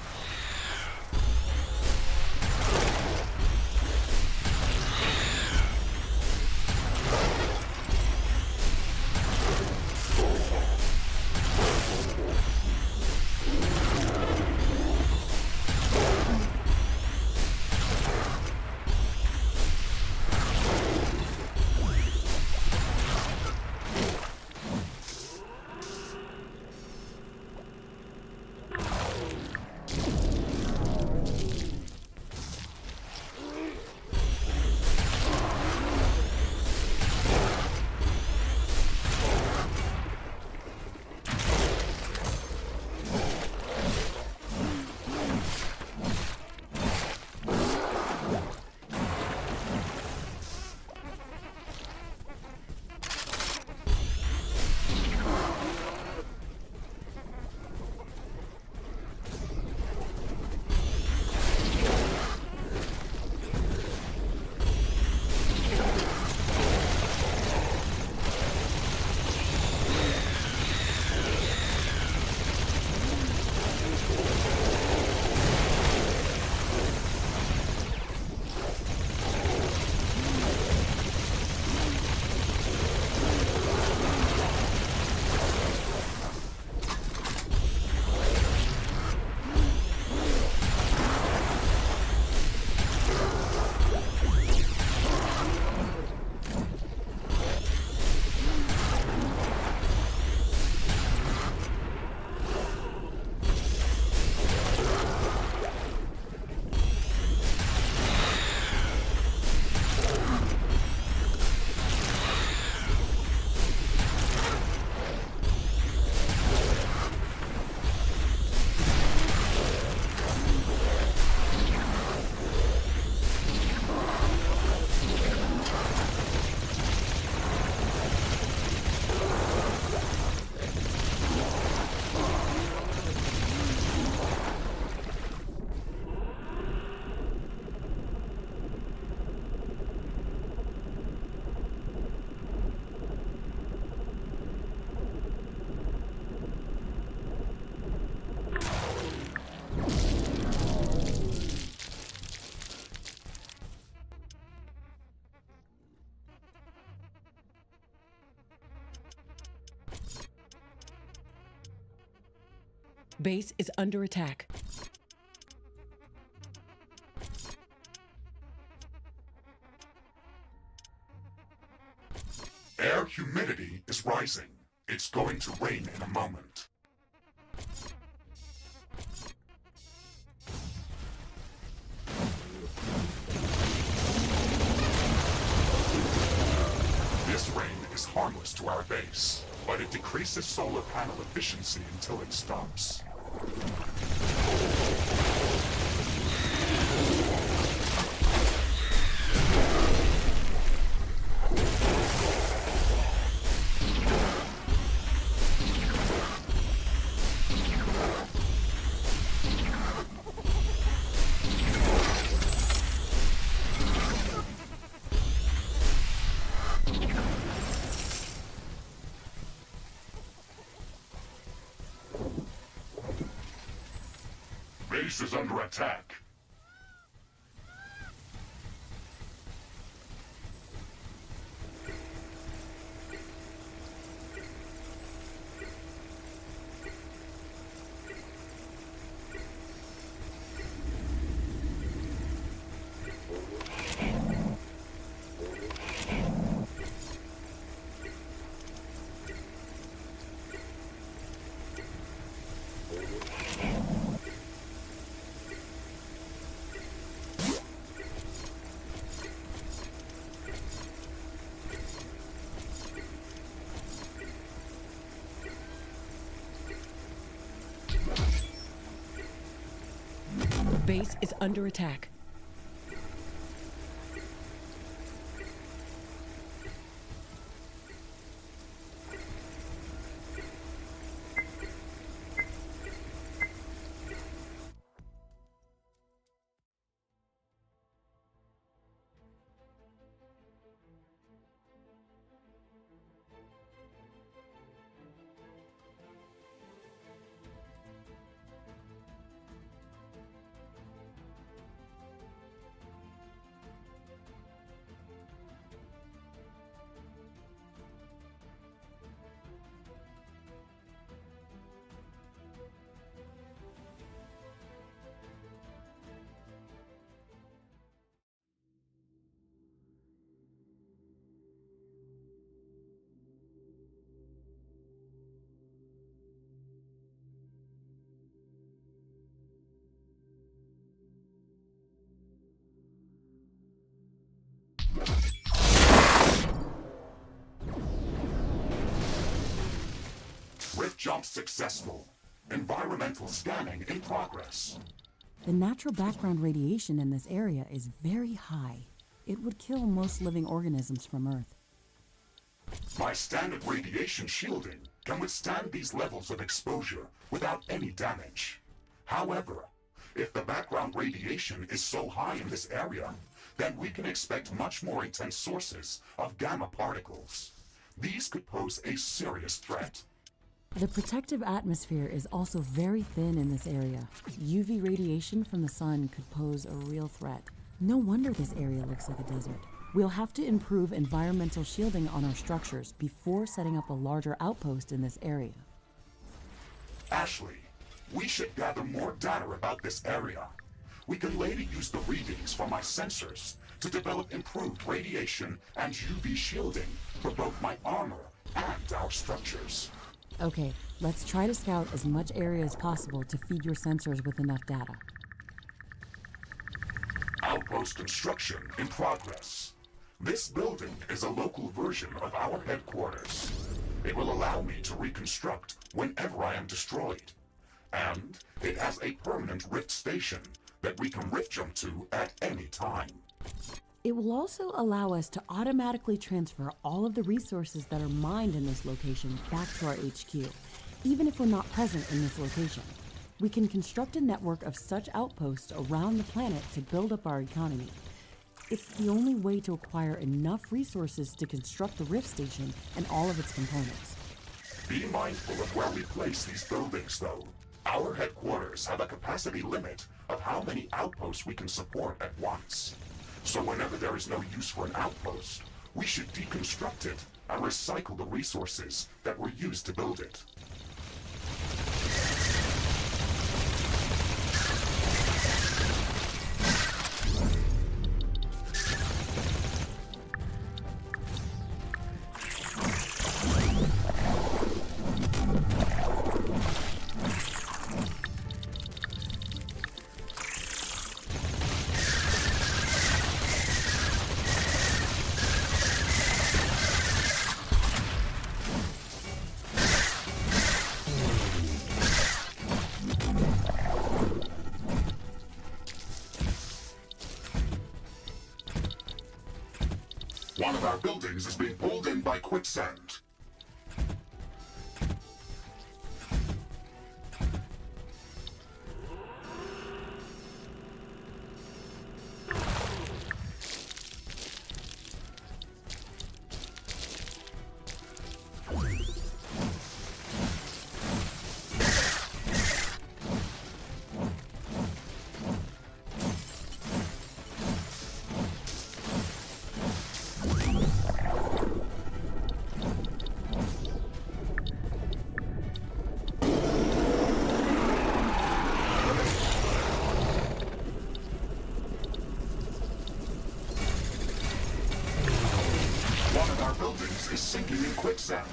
Base is under attack. Air humidity is rising. It's going to rain in a moment. harmless to our base, but it decreases solar panel efficiency until it stops. Base is under attack. Base is under attack. Rift jump successful. Environmental scanning in progress. The natural background radiation in this area is very high. It would kill most living organisms from Earth. My standard radiation shielding can withstand these levels of exposure without any damage. However, if the background radiation is so high in this area, then we can expect much more intense sources of gamma particles. These could pose a serious threat. The protective atmosphere is also very thin in this area. UV radiation from the sun could pose a real threat. No wonder this area looks like a desert. We'll have to improve environmental shielding on our structures before setting up a larger outpost in this area. Ashley, we should gather more data about this area. We can later use the readings from my sensors to develop improved radiation and UV shielding for both my armor and our structures. Okay, let's try to scout as much area as possible to feed your sensors with enough data. Outpost construction in progress. This building is a local version of our headquarters. It will allow me to reconstruct whenever I am destroyed. And it has a permanent rift station that we can rift jump to at any time. It will also allow us to automatically transfer all of the resources that are mined in this location back to our HQ, even if we're not present in this location. We can construct a network of such outposts around the planet to build up our economy. It's the only way to acquire enough resources to construct the rift station and all of its components. Be mindful of where we place these buildings, though. Our headquarters have a capacity limit of how many outposts we can support at once. So whenever there is no use for an outpost, we should deconstruct it and recycle the resources that were used to build it. One of our buildings is being pulled in by quicksand. One of our buildings is sinking in quicksand.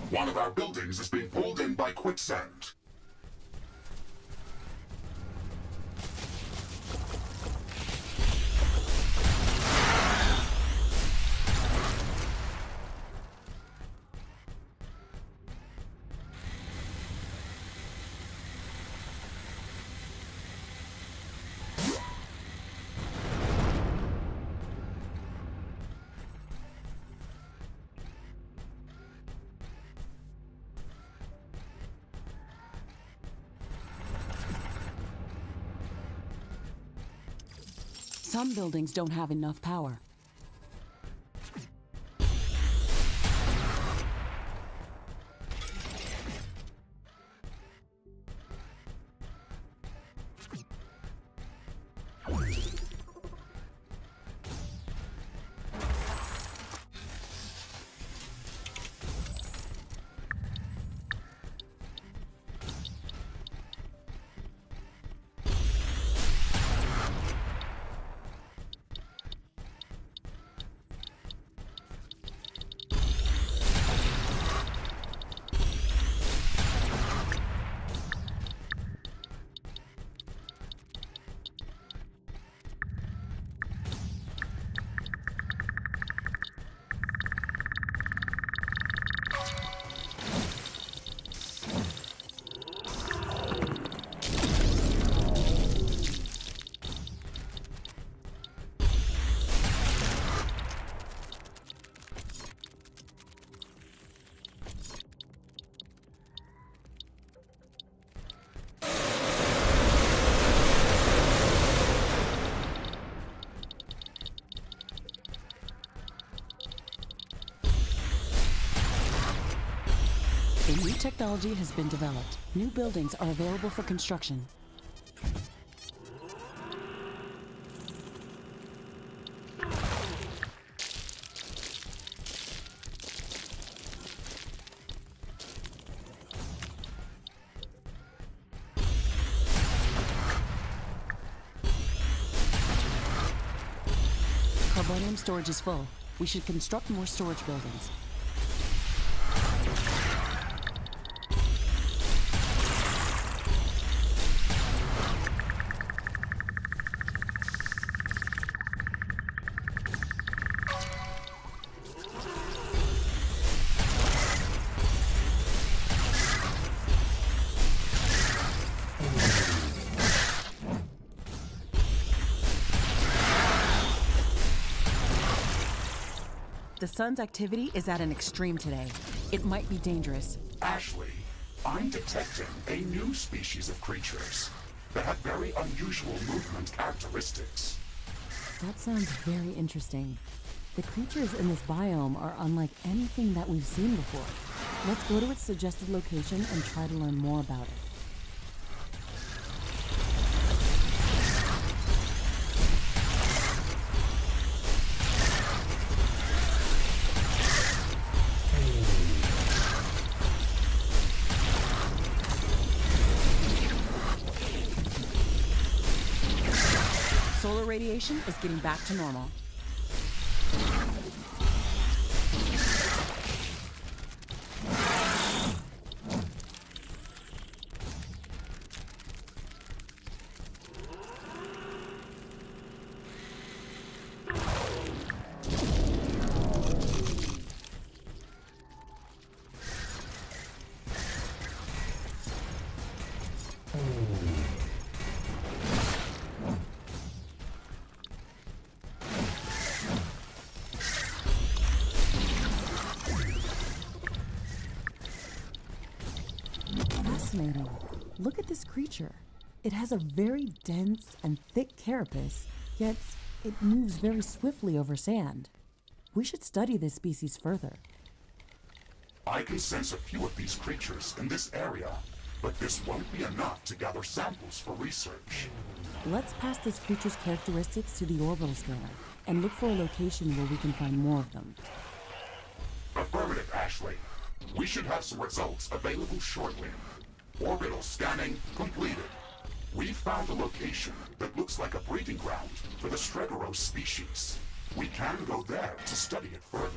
One of our buildings is being pulled in by quicksand. Some buildings don't have enough power. A new technology has been developed. New buildings are available for construction. Carbonium storage is full. We should construct more storage buildings. The sun's activity is at an extreme today. It might be dangerous. Ashley, I'm detecting a new species of creatures that have very unusual movement characteristics. That sounds very interesting. The creatures in this biome are unlike anything that we've seen before. Let's go to its suggested location and try to learn more about it. radiation is getting back to normal. Fascinating. Look at this creature. It has a very dense and thick carapace, yet it moves very swiftly over sand. We should study this species further. I can sense a few of these creatures in this area, but this won't be enough to gather samples for research. Let's pass this creature's characteristics to the orbital scanner and look for a location where we can find more of them. Affirmative, Ashley. We should have some results available shortly. Orbital scanning completed. We found a location that looks like a breeding ground for the Stregoros species. We can go there to study it further.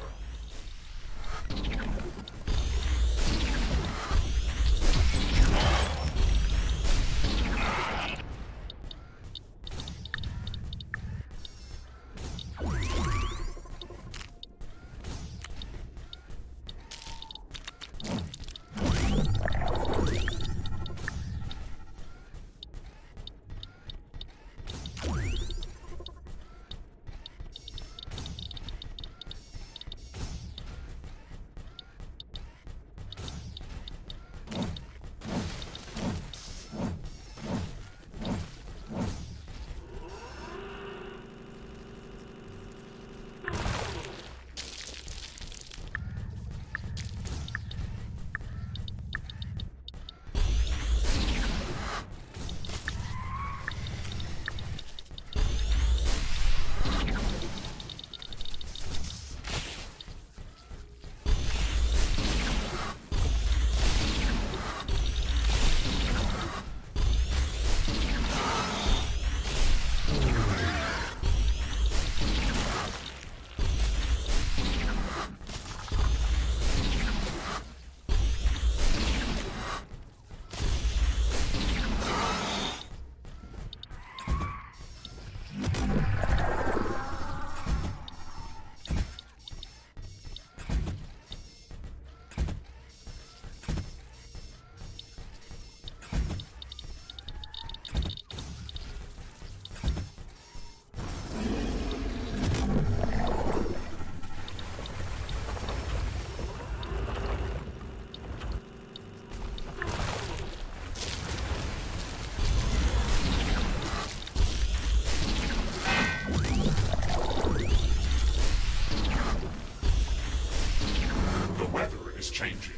Changing.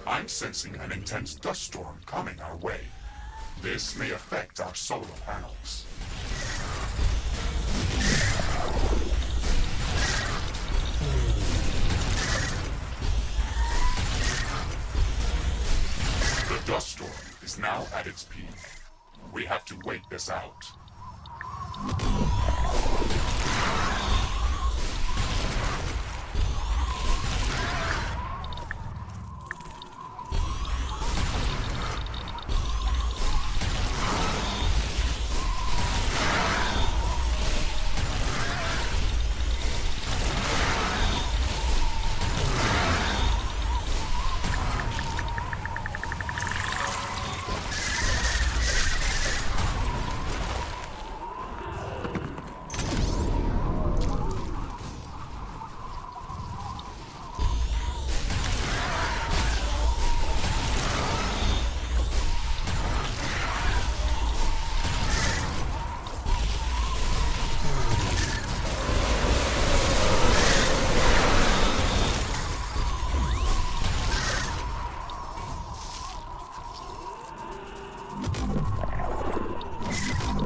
I'm sensing an intense dust storm coming our way. This may affect our solar panels. The dust storm is now at its peak. We have to wait this out.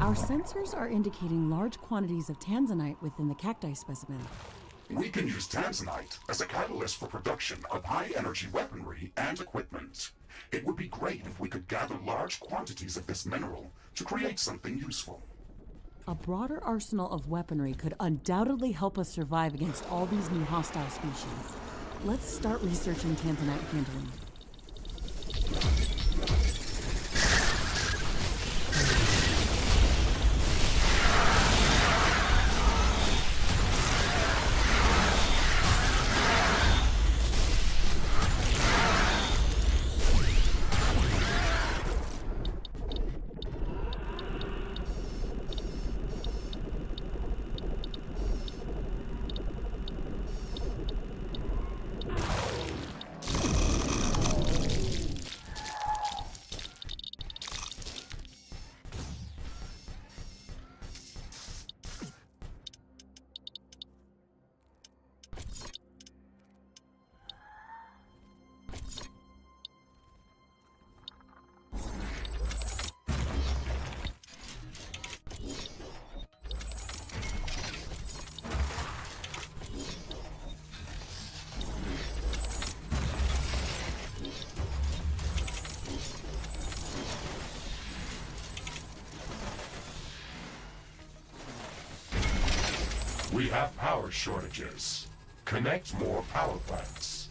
Our sensors are indicating large quantities of tanzanite within the cacti specimen. We can use tanzanite as a catalyst for production of high-energy weaponry and equipment. It would be great if we could gather large quantities of this mineral to create something useful. A broader arsenal of weaponry could undoubtedly help us survive against all these new hostile species. Let's start researching tanzanite handling. We have power shortages. Connect more power plants.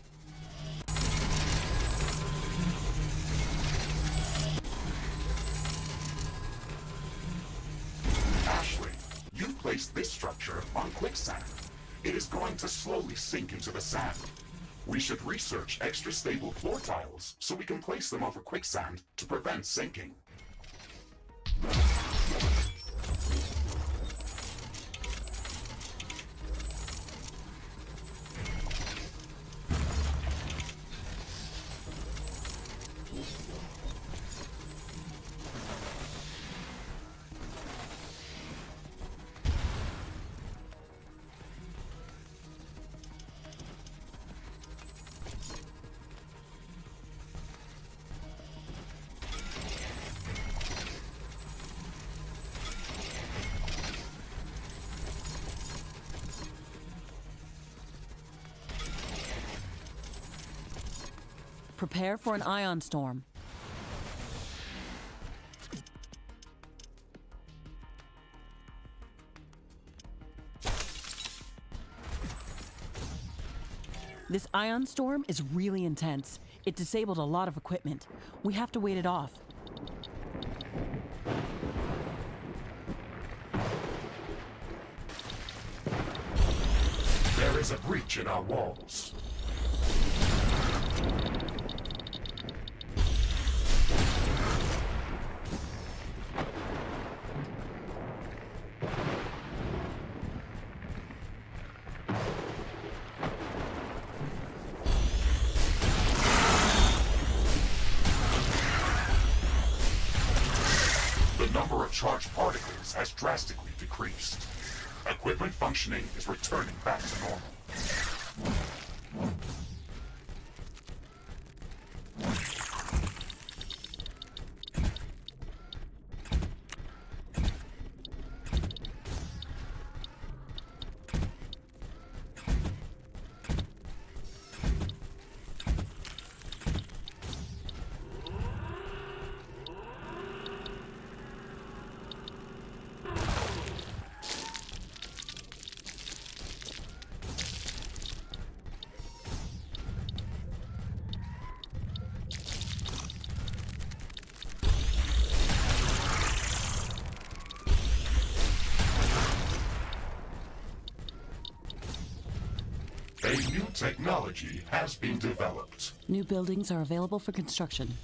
Ashley, you've placed this structure on quicksand. It is going to slowly sink into the sand. We should research extra stable floor tiles so we can place them over quicksand to prevent sinking. Prepare for an ion storm. This ion storm is really intense. It disabled a lot of equipment. We have to wait it off. There is a breach in our walls. The number of charged particles has drastically decreased. Equipment functioning is returning back to normal. A new technology has been developed. New buildings are available for construction.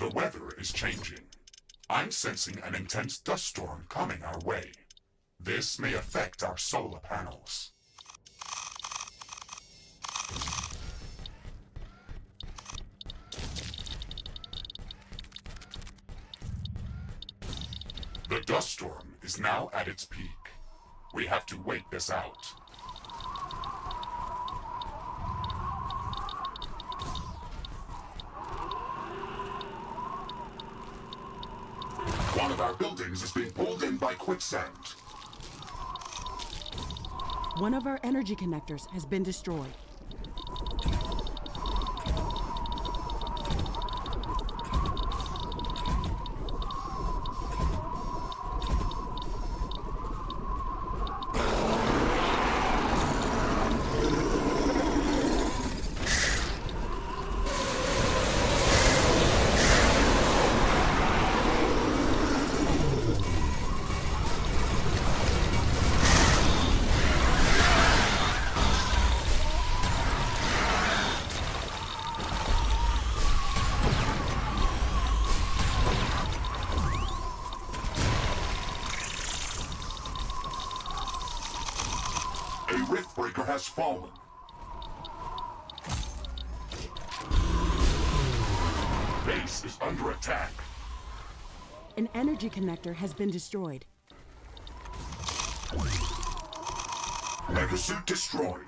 The weather is changing. I'm sensing an intense dust storm coming our way. This may affect our solar panels. The dust storm is now at its peak. We have to wait this out. One of our buildings is being pulled in by quicksand. One of our energy connectors has been destroyed. A Riftbreaker has fallen. Base is under attack. An energy connector has been destroyed. Megasuit destroyed.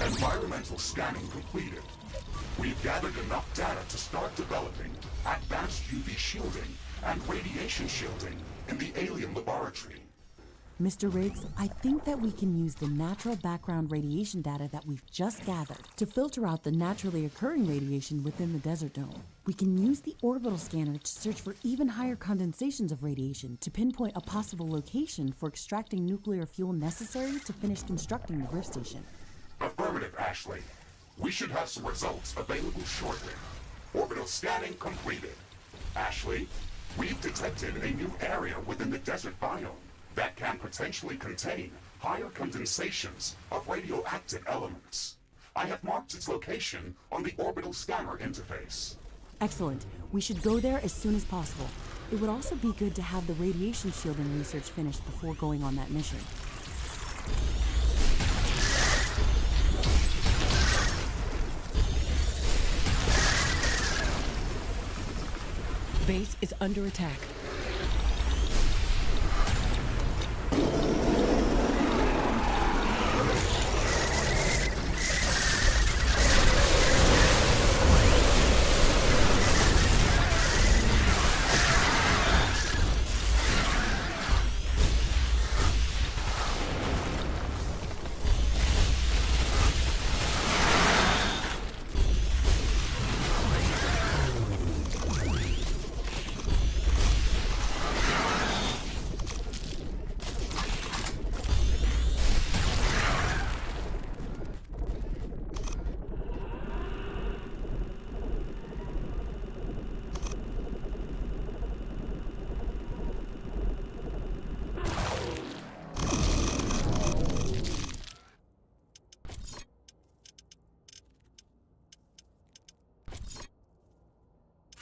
Environmental scanning completed. We've gathered enough data to start developing advanced UV shielding and radiation shielding in the alien laboratory. Mr. Riggs, I think that we can use the natural background radiation data that we've just gathered to filter out the naturally occurring radiation within the desert dome. We can use the orbital scanner to search for even higher condensations of radiation to pinpoint a possible location for extracting nuclear fuel necessary to finish constructing the Rift Station. Affirmative, Ashley. We should have some results available shortly. Orbital scanning completed. Ashley, we've detected a new area within the desert biome that can potentially contain higher condensations of radioactive elements. I have marked its location on the orbital scanner interface. Excellent. We should go there as soon as possible. It would also be good to have the radiation shielding research finished before going on that mission. Base is under attack.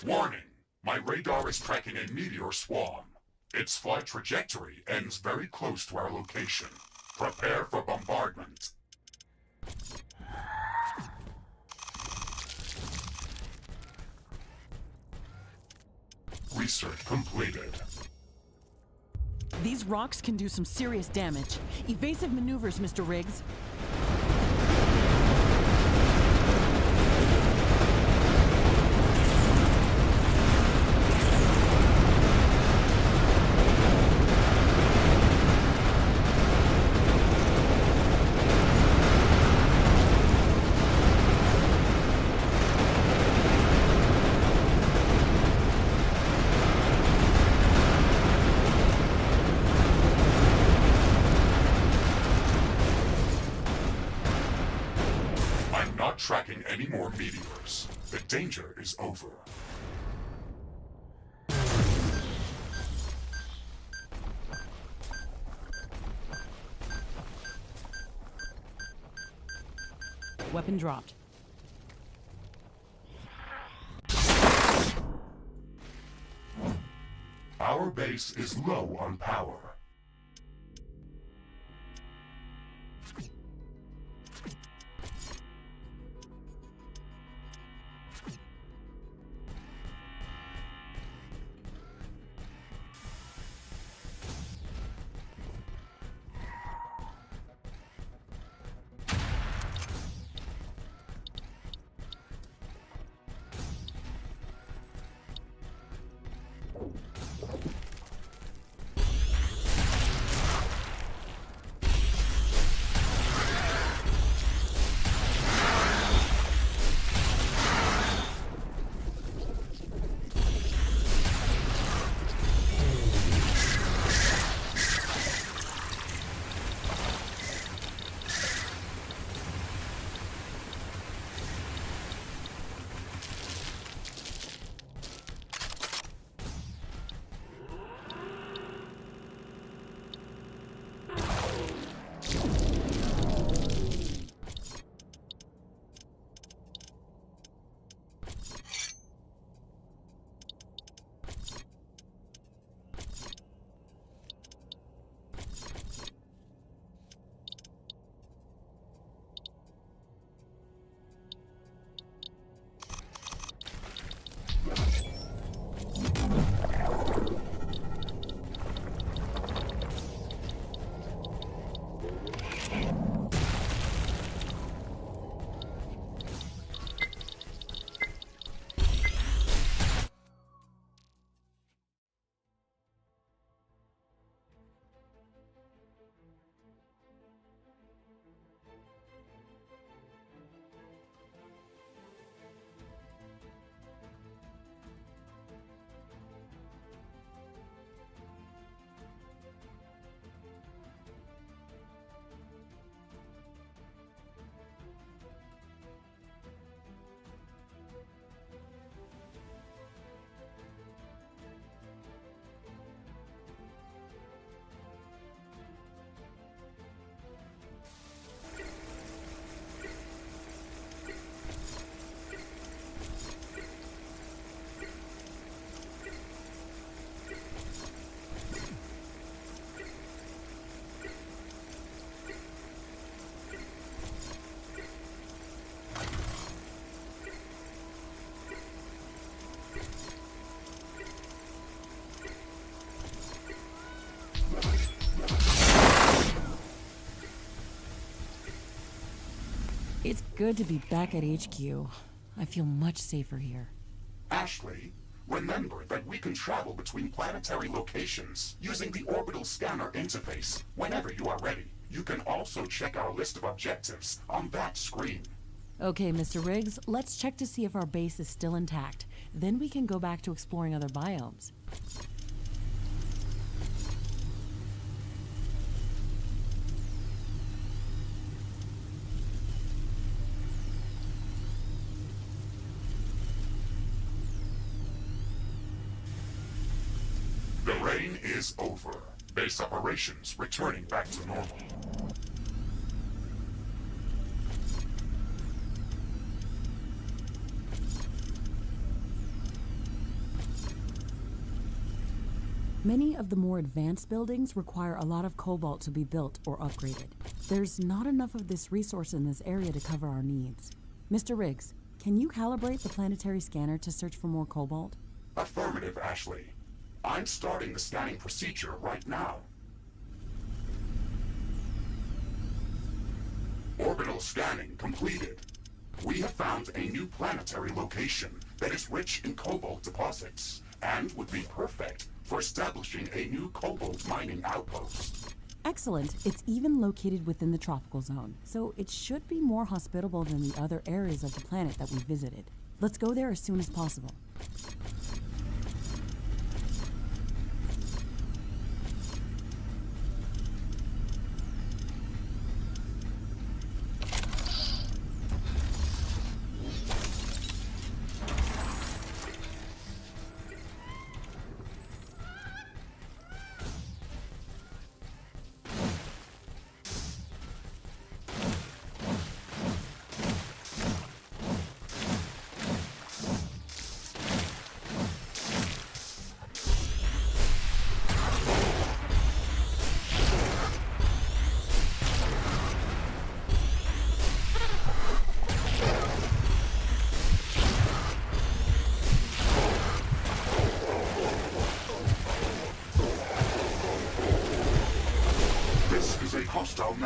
Warning! My radar is tracking a meteor swarm. Its flight trajectory ends very close to our location. Prepare for bombardment. Research completed. These rocks can do some serious damage. Evasive maneuvers, Mr. Riggs. tracking any more meteors. The danger is over. Weapon dropped. Our base is low on power. It's good to be back at HQ. I feel much safer here. Ashley, remember that we can travel between planetary locations using the orbital scanner interface whenever you are ready. You can also check our list of objectives on that screen. Okay, Mr. Riggs, let's check to see if our base is still intact. Then we can go back to exploring other biomes. The rain is over. Base operations returning back to normal. Many of the more advanced buildings require a lot of cobalt to be built or upgraded. There's not enough of this resource in this area to cover our needs. Mr. Riggs, can you calibrate the planetary scanner to search for more cobalt? Affirmative, Ashley. I'm starting the scanning procedure right now. Orbital scanning completed. We have found a new planetary location that is rich in cobalt deposits and would be perfect for establishing a new cobalt mining outpost. Excellent. It's even located within the tropical zone, so it should be more hospitable than the other areas of the planet that we visited. Let's go there as soon as possible.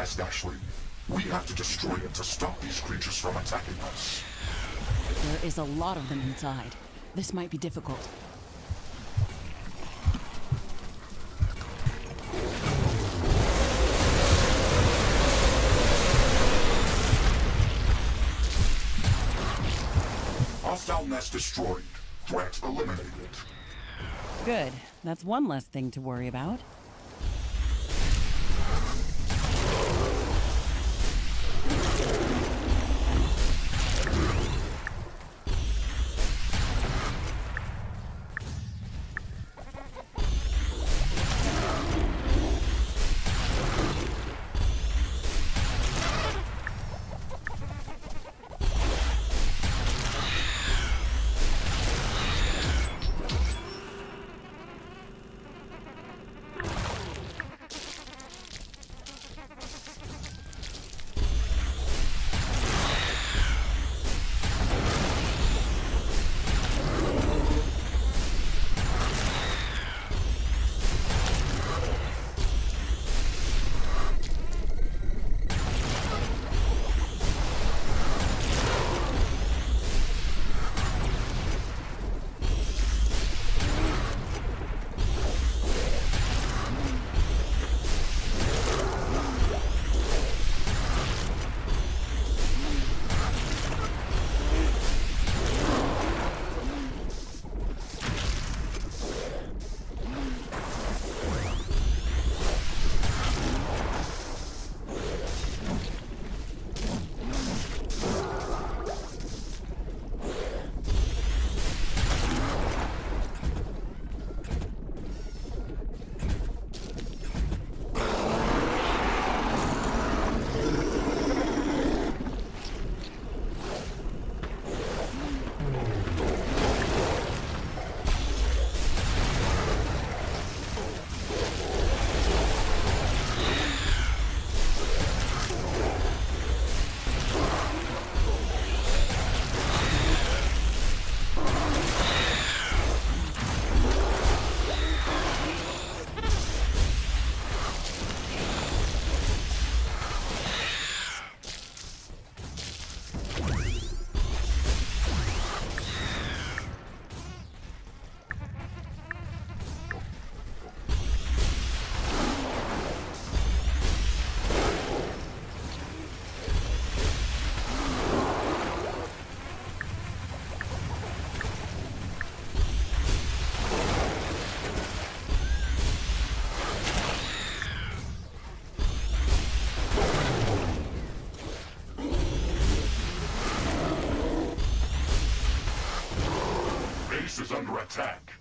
nest, Ashley. We have to destroy it to stop these creatures from attacking us. There is a lot of them inside. This might be difficult. Hostile nest destroyed. Threat eliminated. Good. That's one less thing to worry about. Is under attack.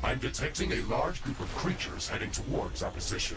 I'm detecting a large group of creatures heading towards our position.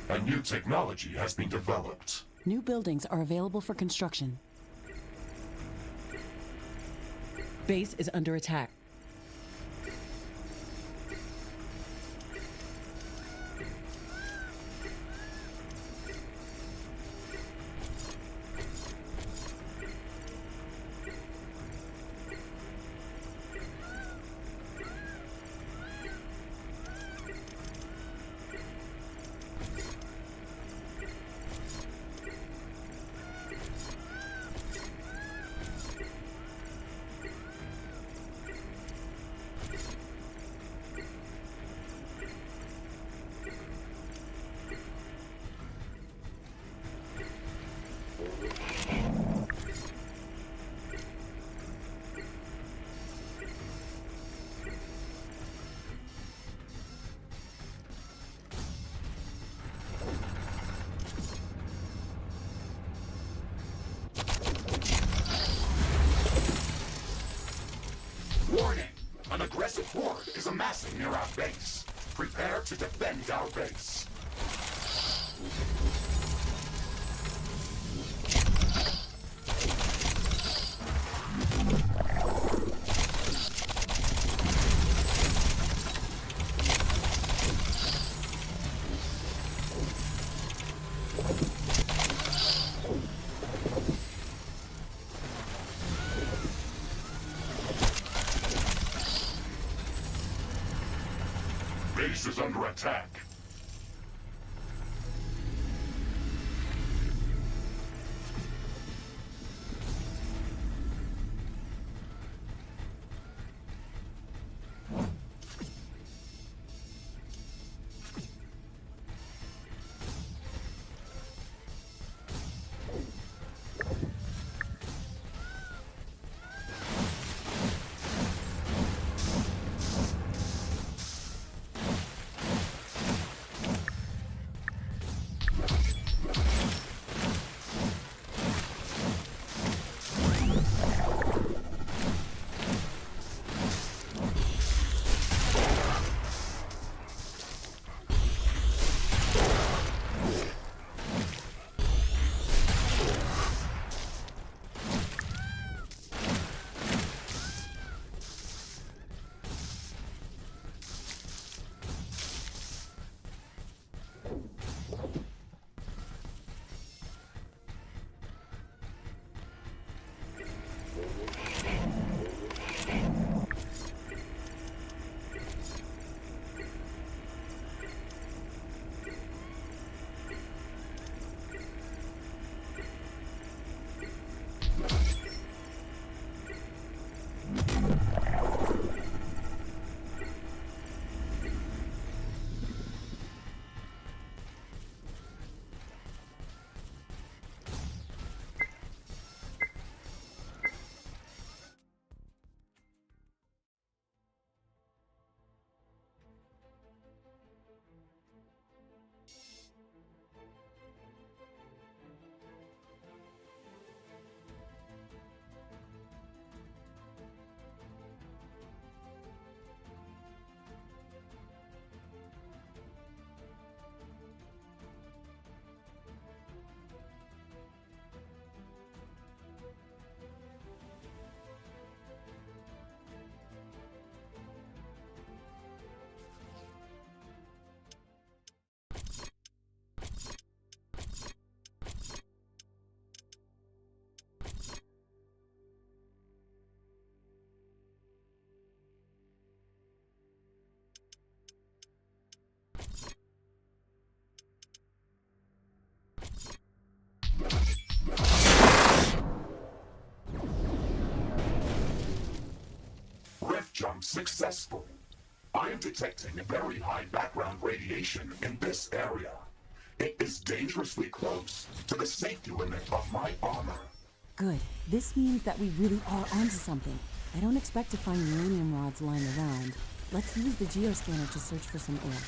A new technology has been developed. New buildings are available for construction. Base is under attack. passing near our base. Prepare to defend our base. Base is under attack. Jump successful. I am detecting very high background radiation in this area. It is dangerously close to the safety limit of my armor. Good. This means that we really are onto something. I don't expect to find uranium rods lying around. Let's use the geoscanner to search for some ore.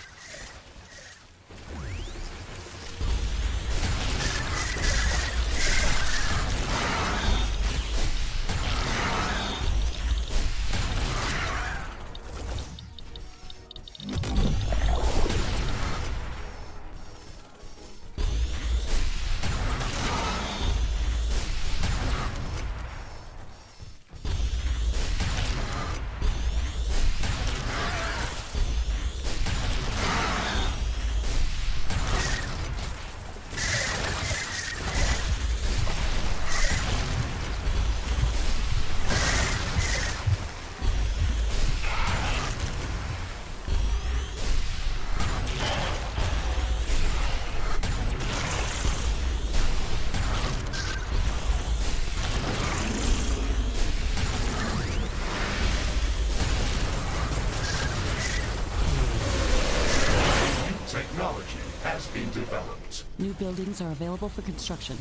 Technology has been developed. New buildings are available for construction.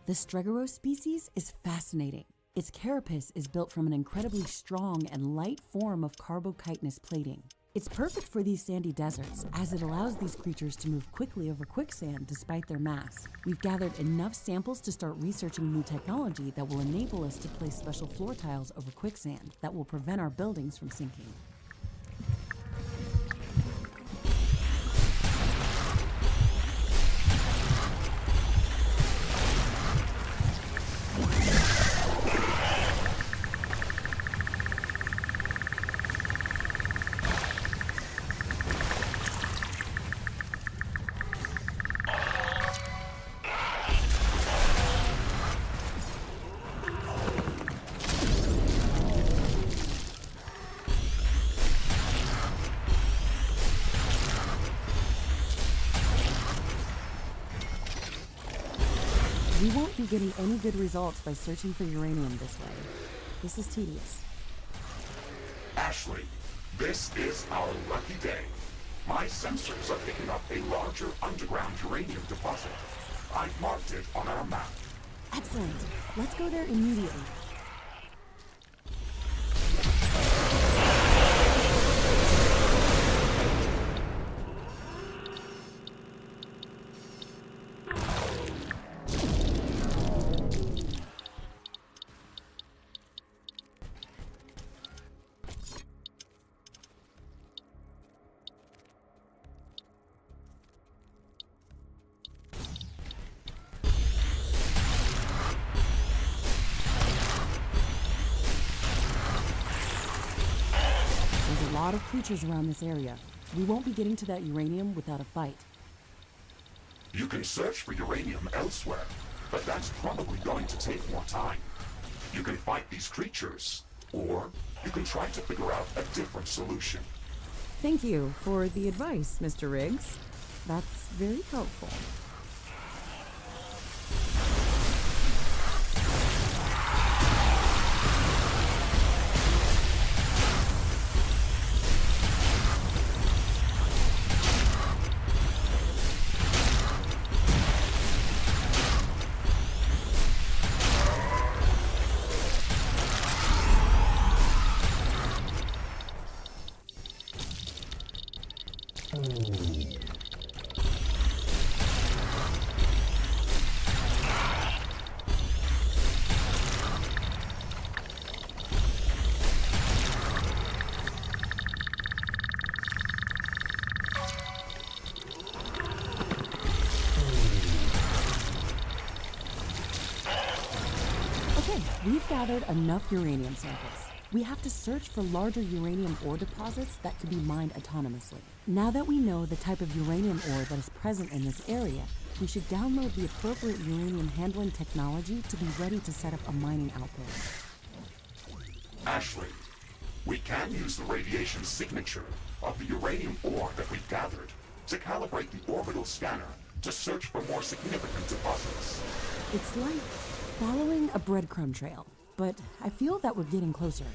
The Stregaro species is fascinating. Its carapace is built from an incredibly strong and light form of carbochitinous plating. It's perfect for these sandy deserts, as it allows these creatures to move quickly over quicksand despite their mass. We've gathered enough samples to start researching new technology that will enable us to place special floor tiles over quicksand that will prevent our buildings from sinking. We won't be getting any good results by searching for uranium this way. This is tedious. Ashley, this is our lucky day. My sensors are picking up a larger underground uranium deposit. I've marked it on our map. Excellent. Let's go there immediately. There's a lot of creatures around this area. We won't be getting to that uranium without a fight. You can search for uranium elsewhere, but that's probably going to take more time. You can fight these creatures, or you can try to figure out a different solution. Thank you for the advice, Mr. Riggs. That's very helpful. We've gathered enough uranium samples. We have to search for larger uranium ore deposits that could be mined autonomously. Now that we know the type of uranium ore that is present in this area, we should download the appropriate uranium handling technology to be ready to set up a mining outpost. Ashley, we can use the radiation signature of the uranium ore that we've gathered to calibrate the orbital scanner to search for more significant deposits. It's like following a breadcrumb trail, but I feel that we're getting closer.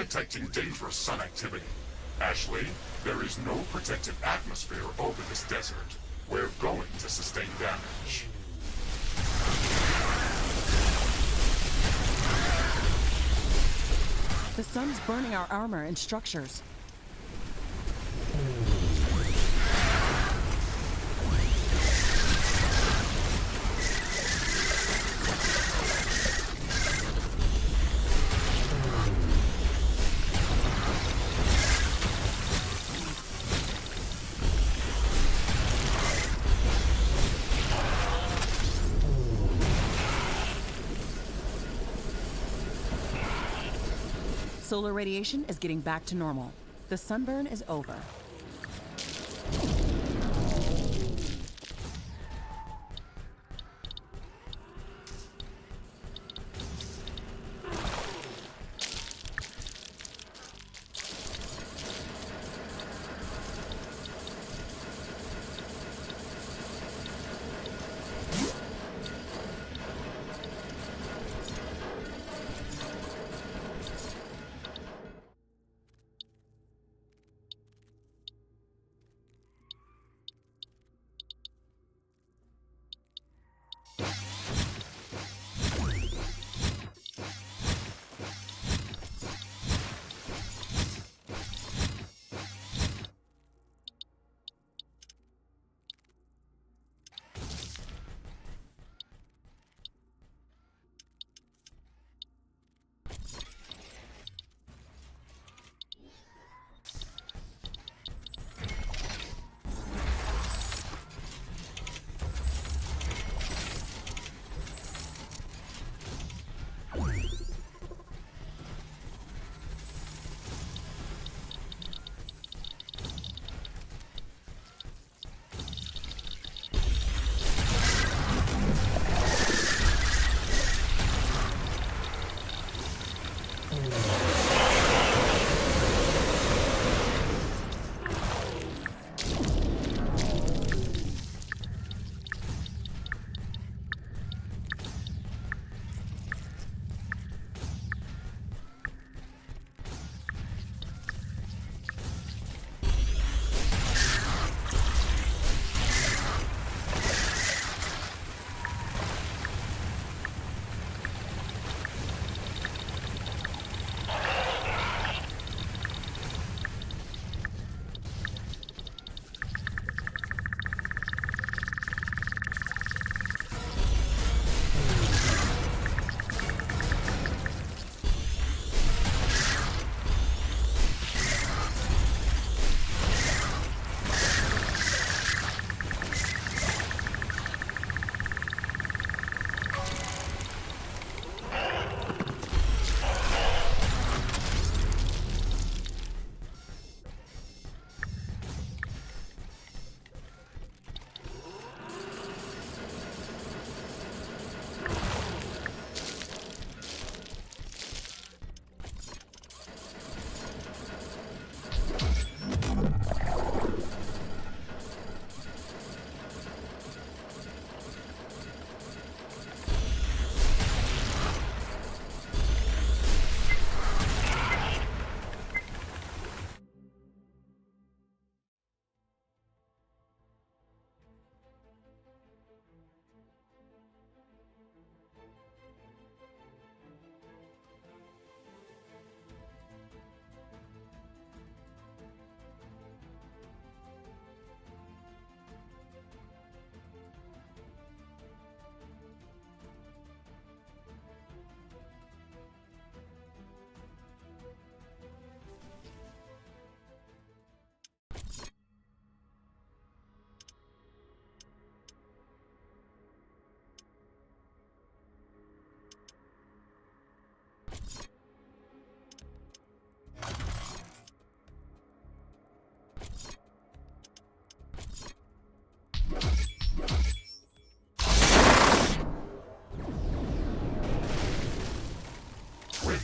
detecting dangerous sun activity. Ashley, there is no protected atmosphere over this desert. We're going to sustain damage. The sun's burning our armor and structures. Solar radiation is getting back to normal. The sunburn is over.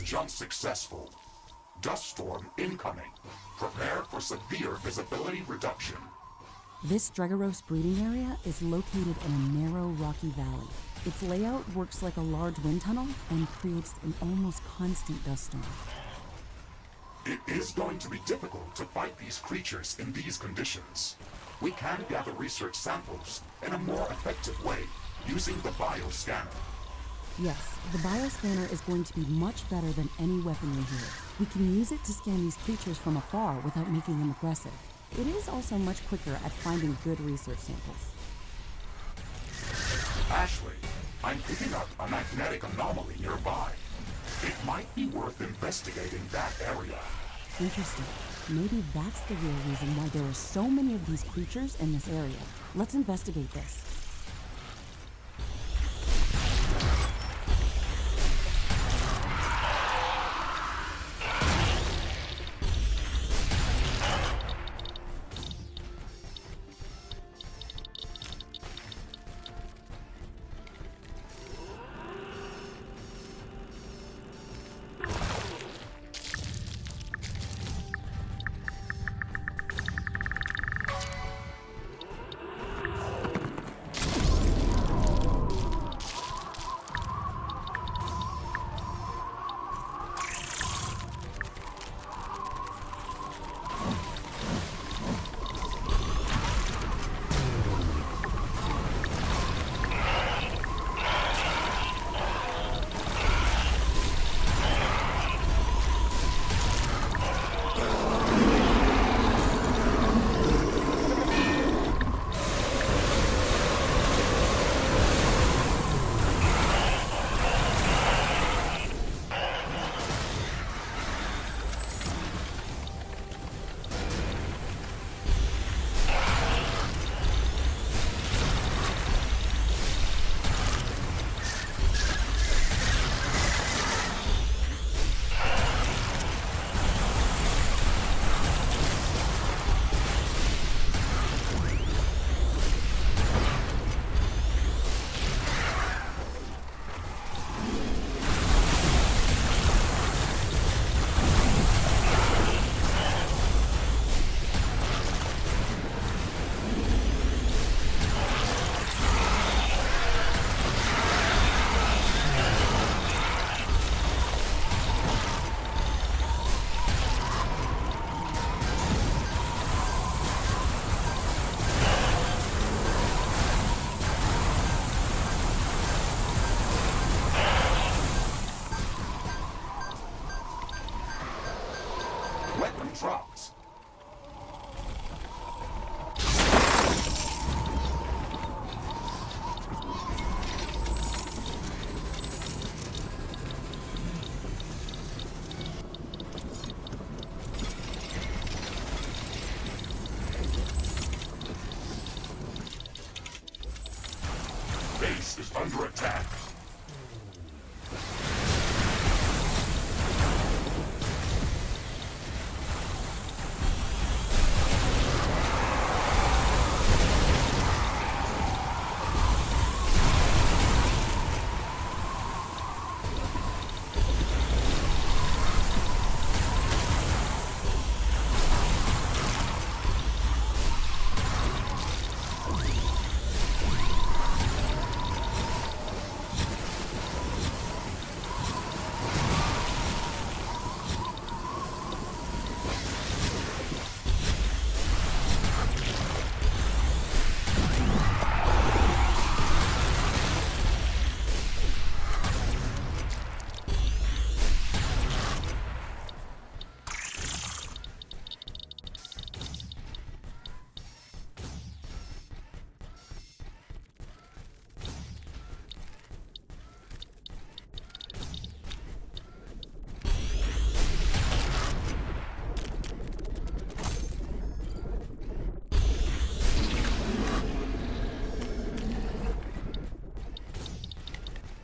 Jump successful. Dust storm incoming. Prepare for severe visibility reduction. This Dregaros breeding area is located in a narrow, rocky valley. Its layout works like a large wind tunnel and creates an almost constant dust storm. It is going to be difficult to fight these creatures in these conditions. We can gather research samples in a more effective way using the bioscanner. Yes, the bioscanner is going to be much better than any weaponry here. We can use it to scan these creatures from afar without making them aggressive. It is also much quicker at finding good research samples. Ashley, I'm picking up a magnetic anomaly nearby. It might be worth investigating that area. Interesting. Maybe that's the real reason why there are so many of these creatures in this area. Let's investigate this. Weapon dropped. Base is under attack.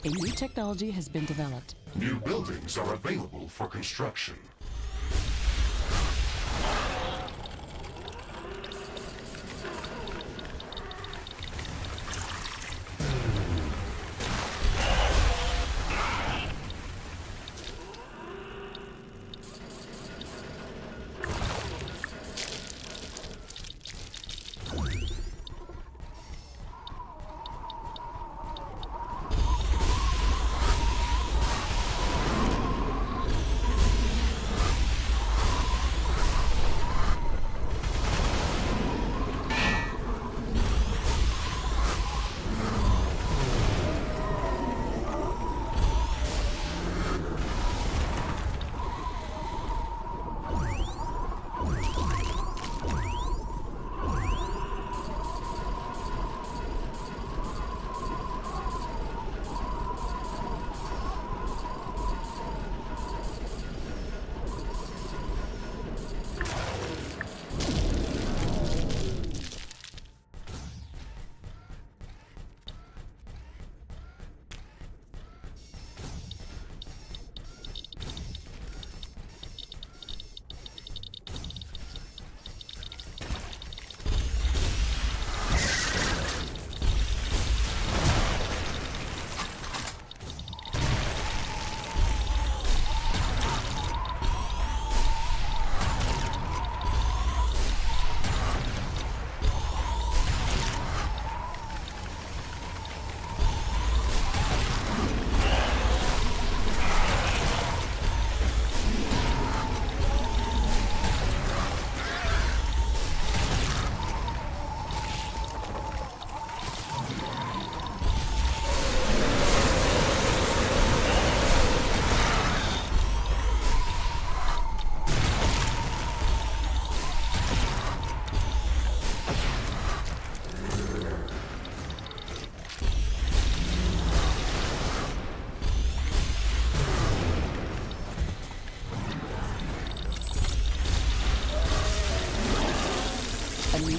A new technology has been developed. New buildings are available for construction.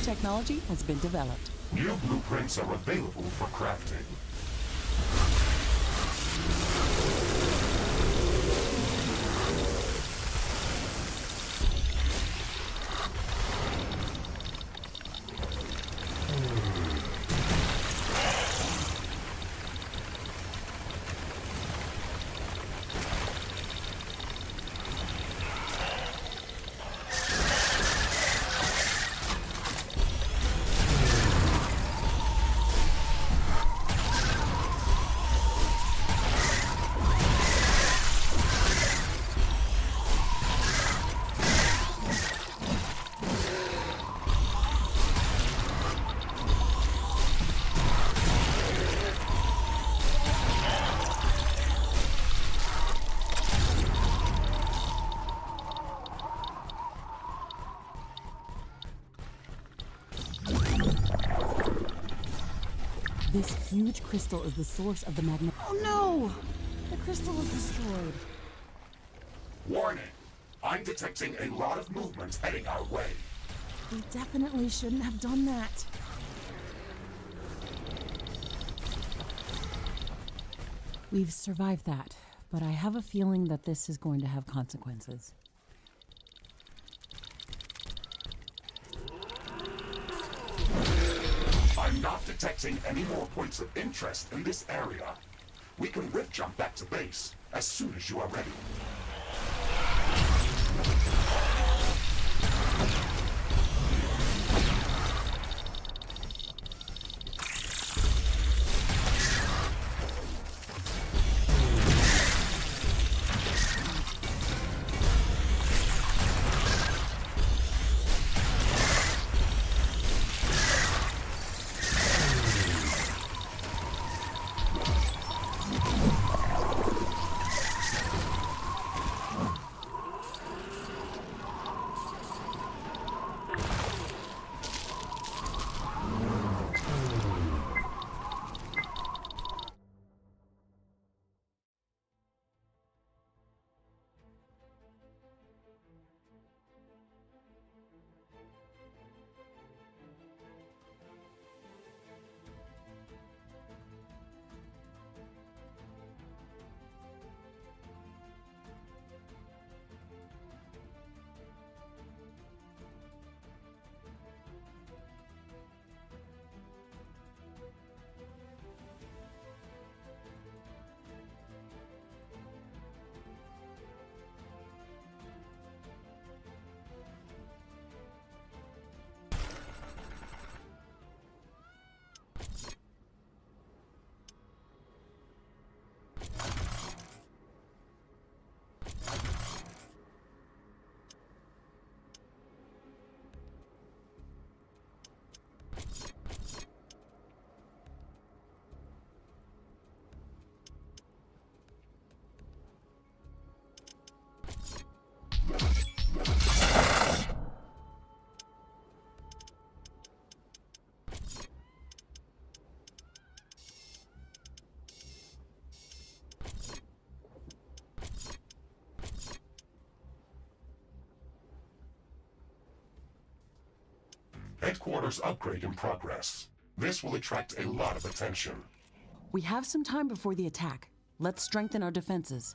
technology has been developed. New blueprints are available for crafting. This huge crystal is the source of the magnet. Oh no! The crystal is destroyed. Warning! I'm detecting a lot of movement heading our way. We definitely shouldn't have done that. We've survived that, but I have a feeling that this is going to have consequences. I'm not detecting any more points of interest in this area. We can rift jump back to base as soon as you are ready. Headquarters upgrade in progress. This will attract a lot of attention. We have some time before the attack. Let's strengthen our defenses.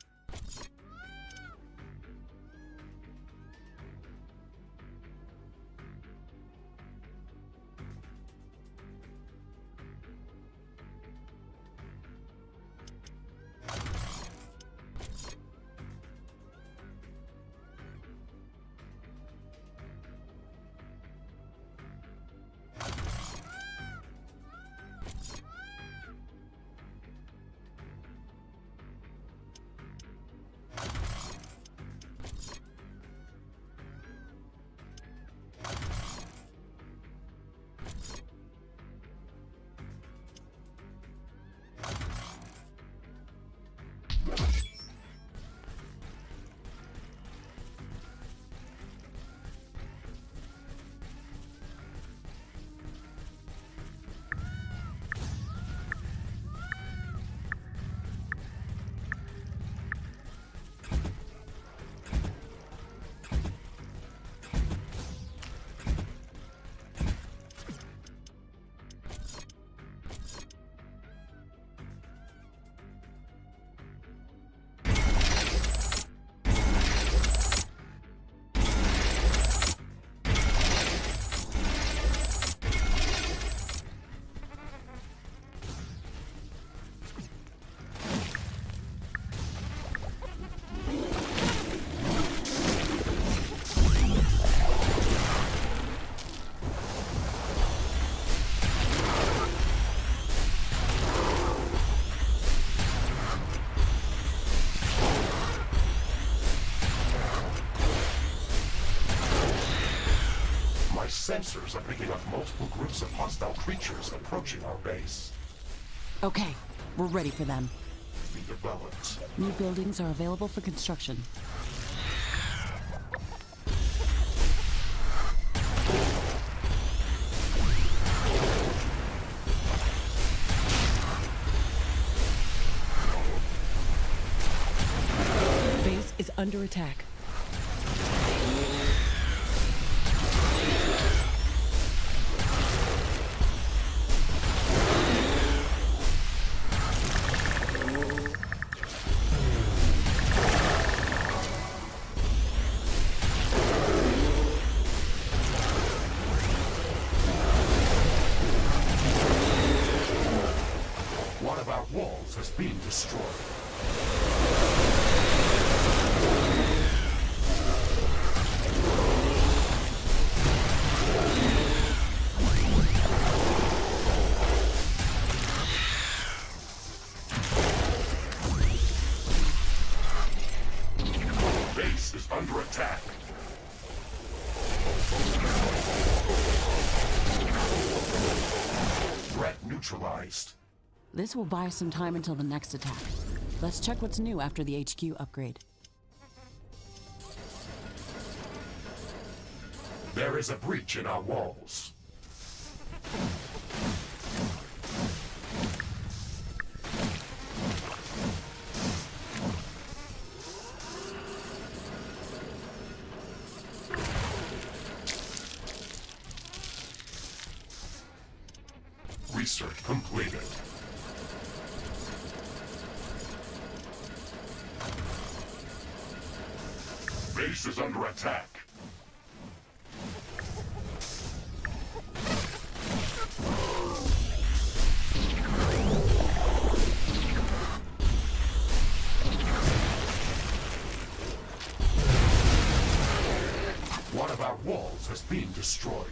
sensors are picking up multiple groups of hostile creatures approaching our base. Okay, we're ready for them. Be developed. New buildings are available for construction. Base is under attack. One of our walls has been destroyed. Base is under attack. Threat neutralized. This will buy us some time until the next attack. Let's check what's new after the HQ upgrade. There is a breach in our walls. Research completed. Base is under attack. One of our walls has been destroyed.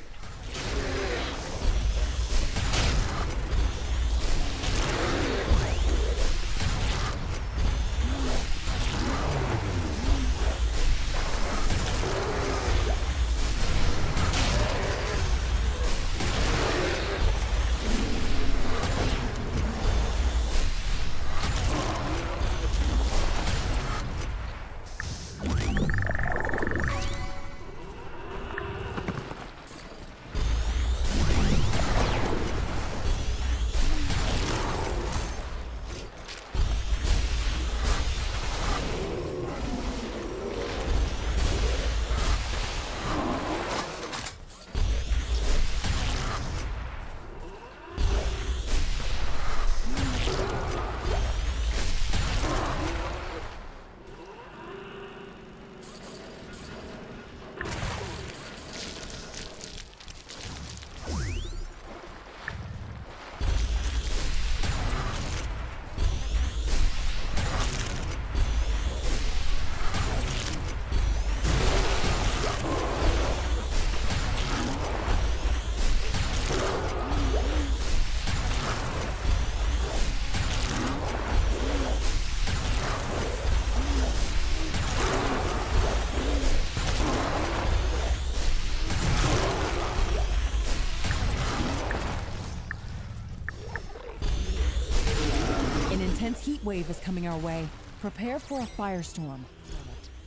An intense heat wave is coming our way. Prepare for a firestorm.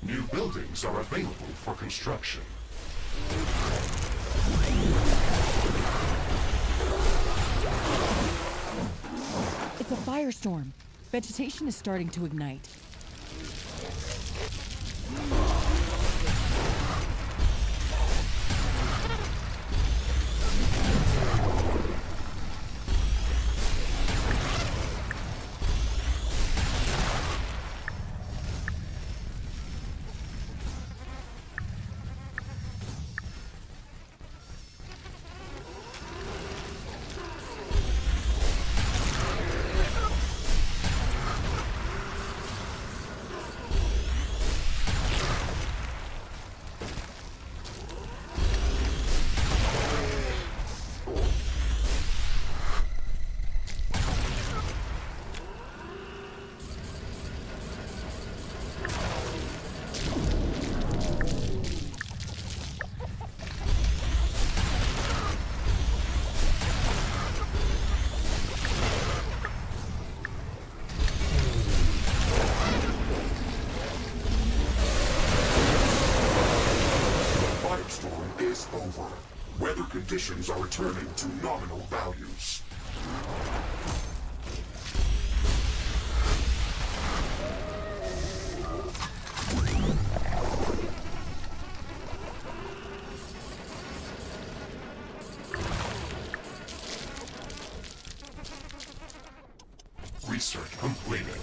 New buildings are available for construction. It's a firestorm. Vegetation is starting to ignite. over. Weather conditions are returning to nominal values. Research completed.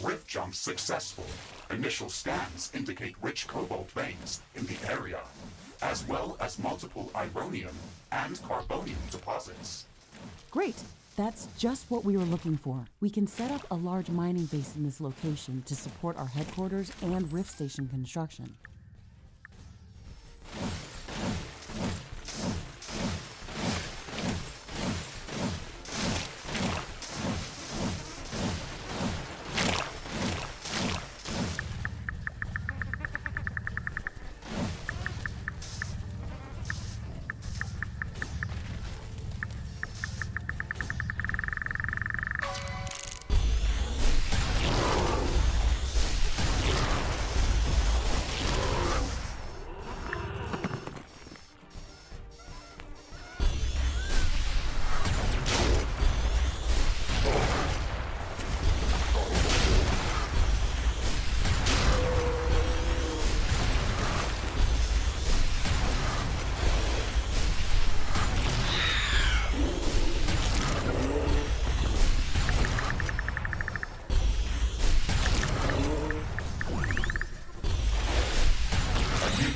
Rift jump successful. Initial scans indicate rich cobalt veins in the area, as well as multiple ironium and carbonium deposits. Great! That's just what we were looking for. We can set up a large mining base in this location to support our headquarters and Rift Station construction.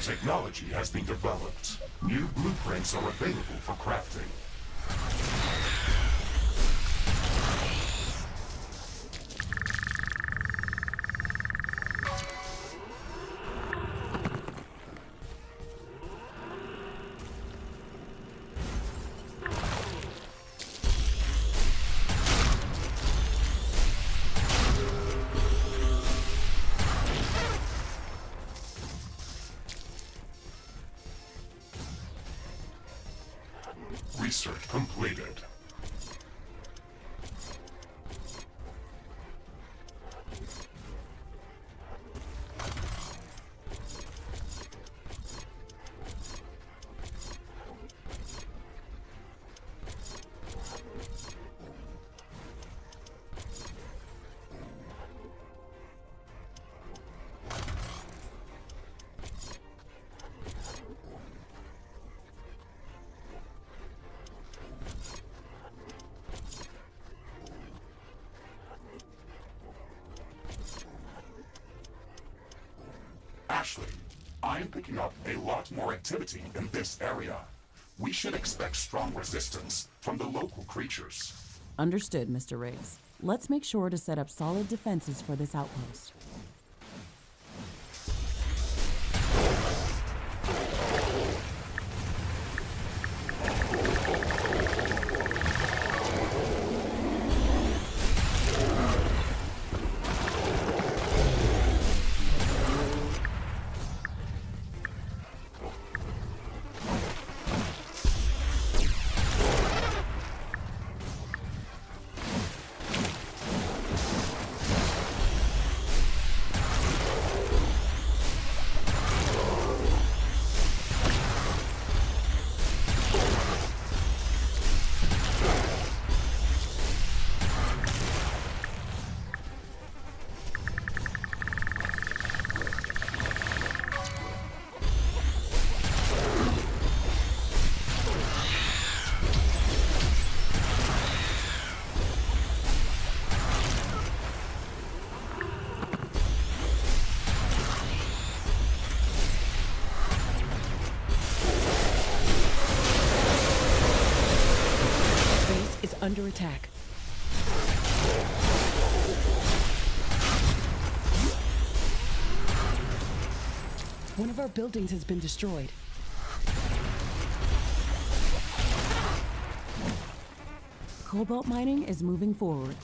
Technology has been developed. New blueprints are available for crafting. Research completed. Ashley, I'm picking up a lot more activity in this area. We should expect strong resistance from the local creatures. Understood, Mr. Riggs. Let's make sure to set up solid defenses for this outpost. Under attack. One of our buildings has been destroyed. Cobalt mining is moving forward.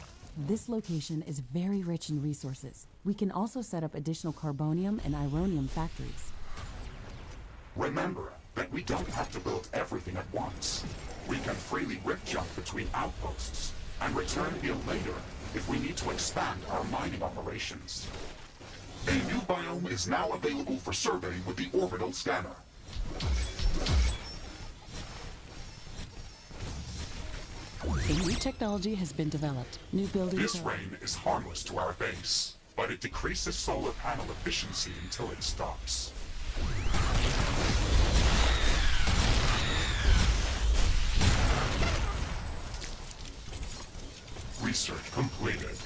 This location is very rich in resources. We can also set up additional carbonium and ironium factories. Remember that we don't have to build everything at once. We can freely rift jump between outposts and return here later if we need to expand our mining operations. A new biome is now available for survey with the orbital scanner. A new technology has been developed. New buildings This rain is harmless to our base, but it decreases solar panel efficiency until it stops. Research completed.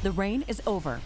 The rain is over.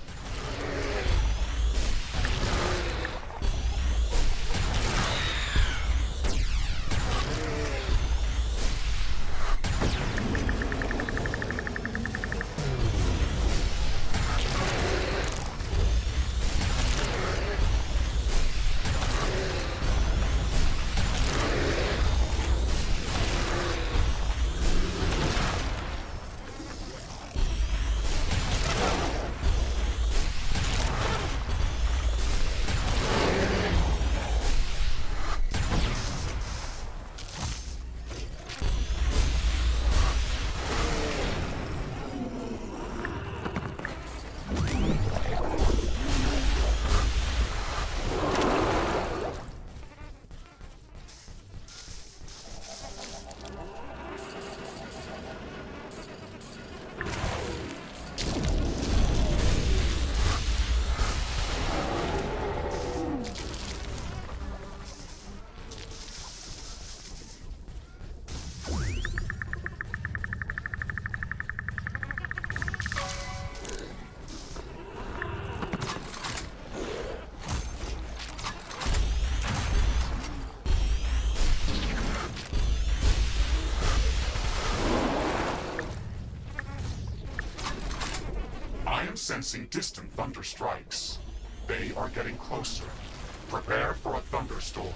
I am sensing distant thunder strikes. They are getting closer. Prepare for a thunderstorm.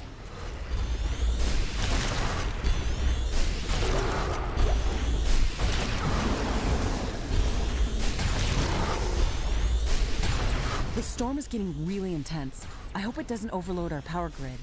The storm is getting really intense. I hope it doesn't overload our power grid.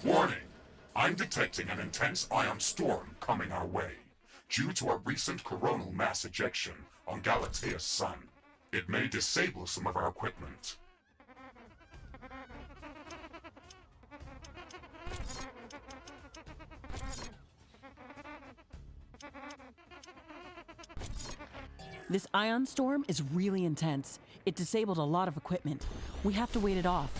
Warning! I'm detecting an intense ion storm coming our way. due to a recent coronal mass ejection on Galatea's sun. It may disable some of our equipment. This ion storm is really intense. It disabled a lot of equipment. We have to wait it off.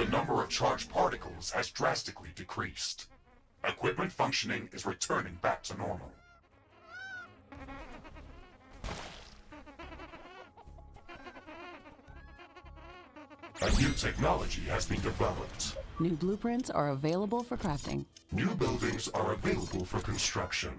The number of charged particles has drastically decreased. Equipment functioning is returning back to normal. A new technology has been developed. New blueprints are available for crafting. New buildings are available for construction.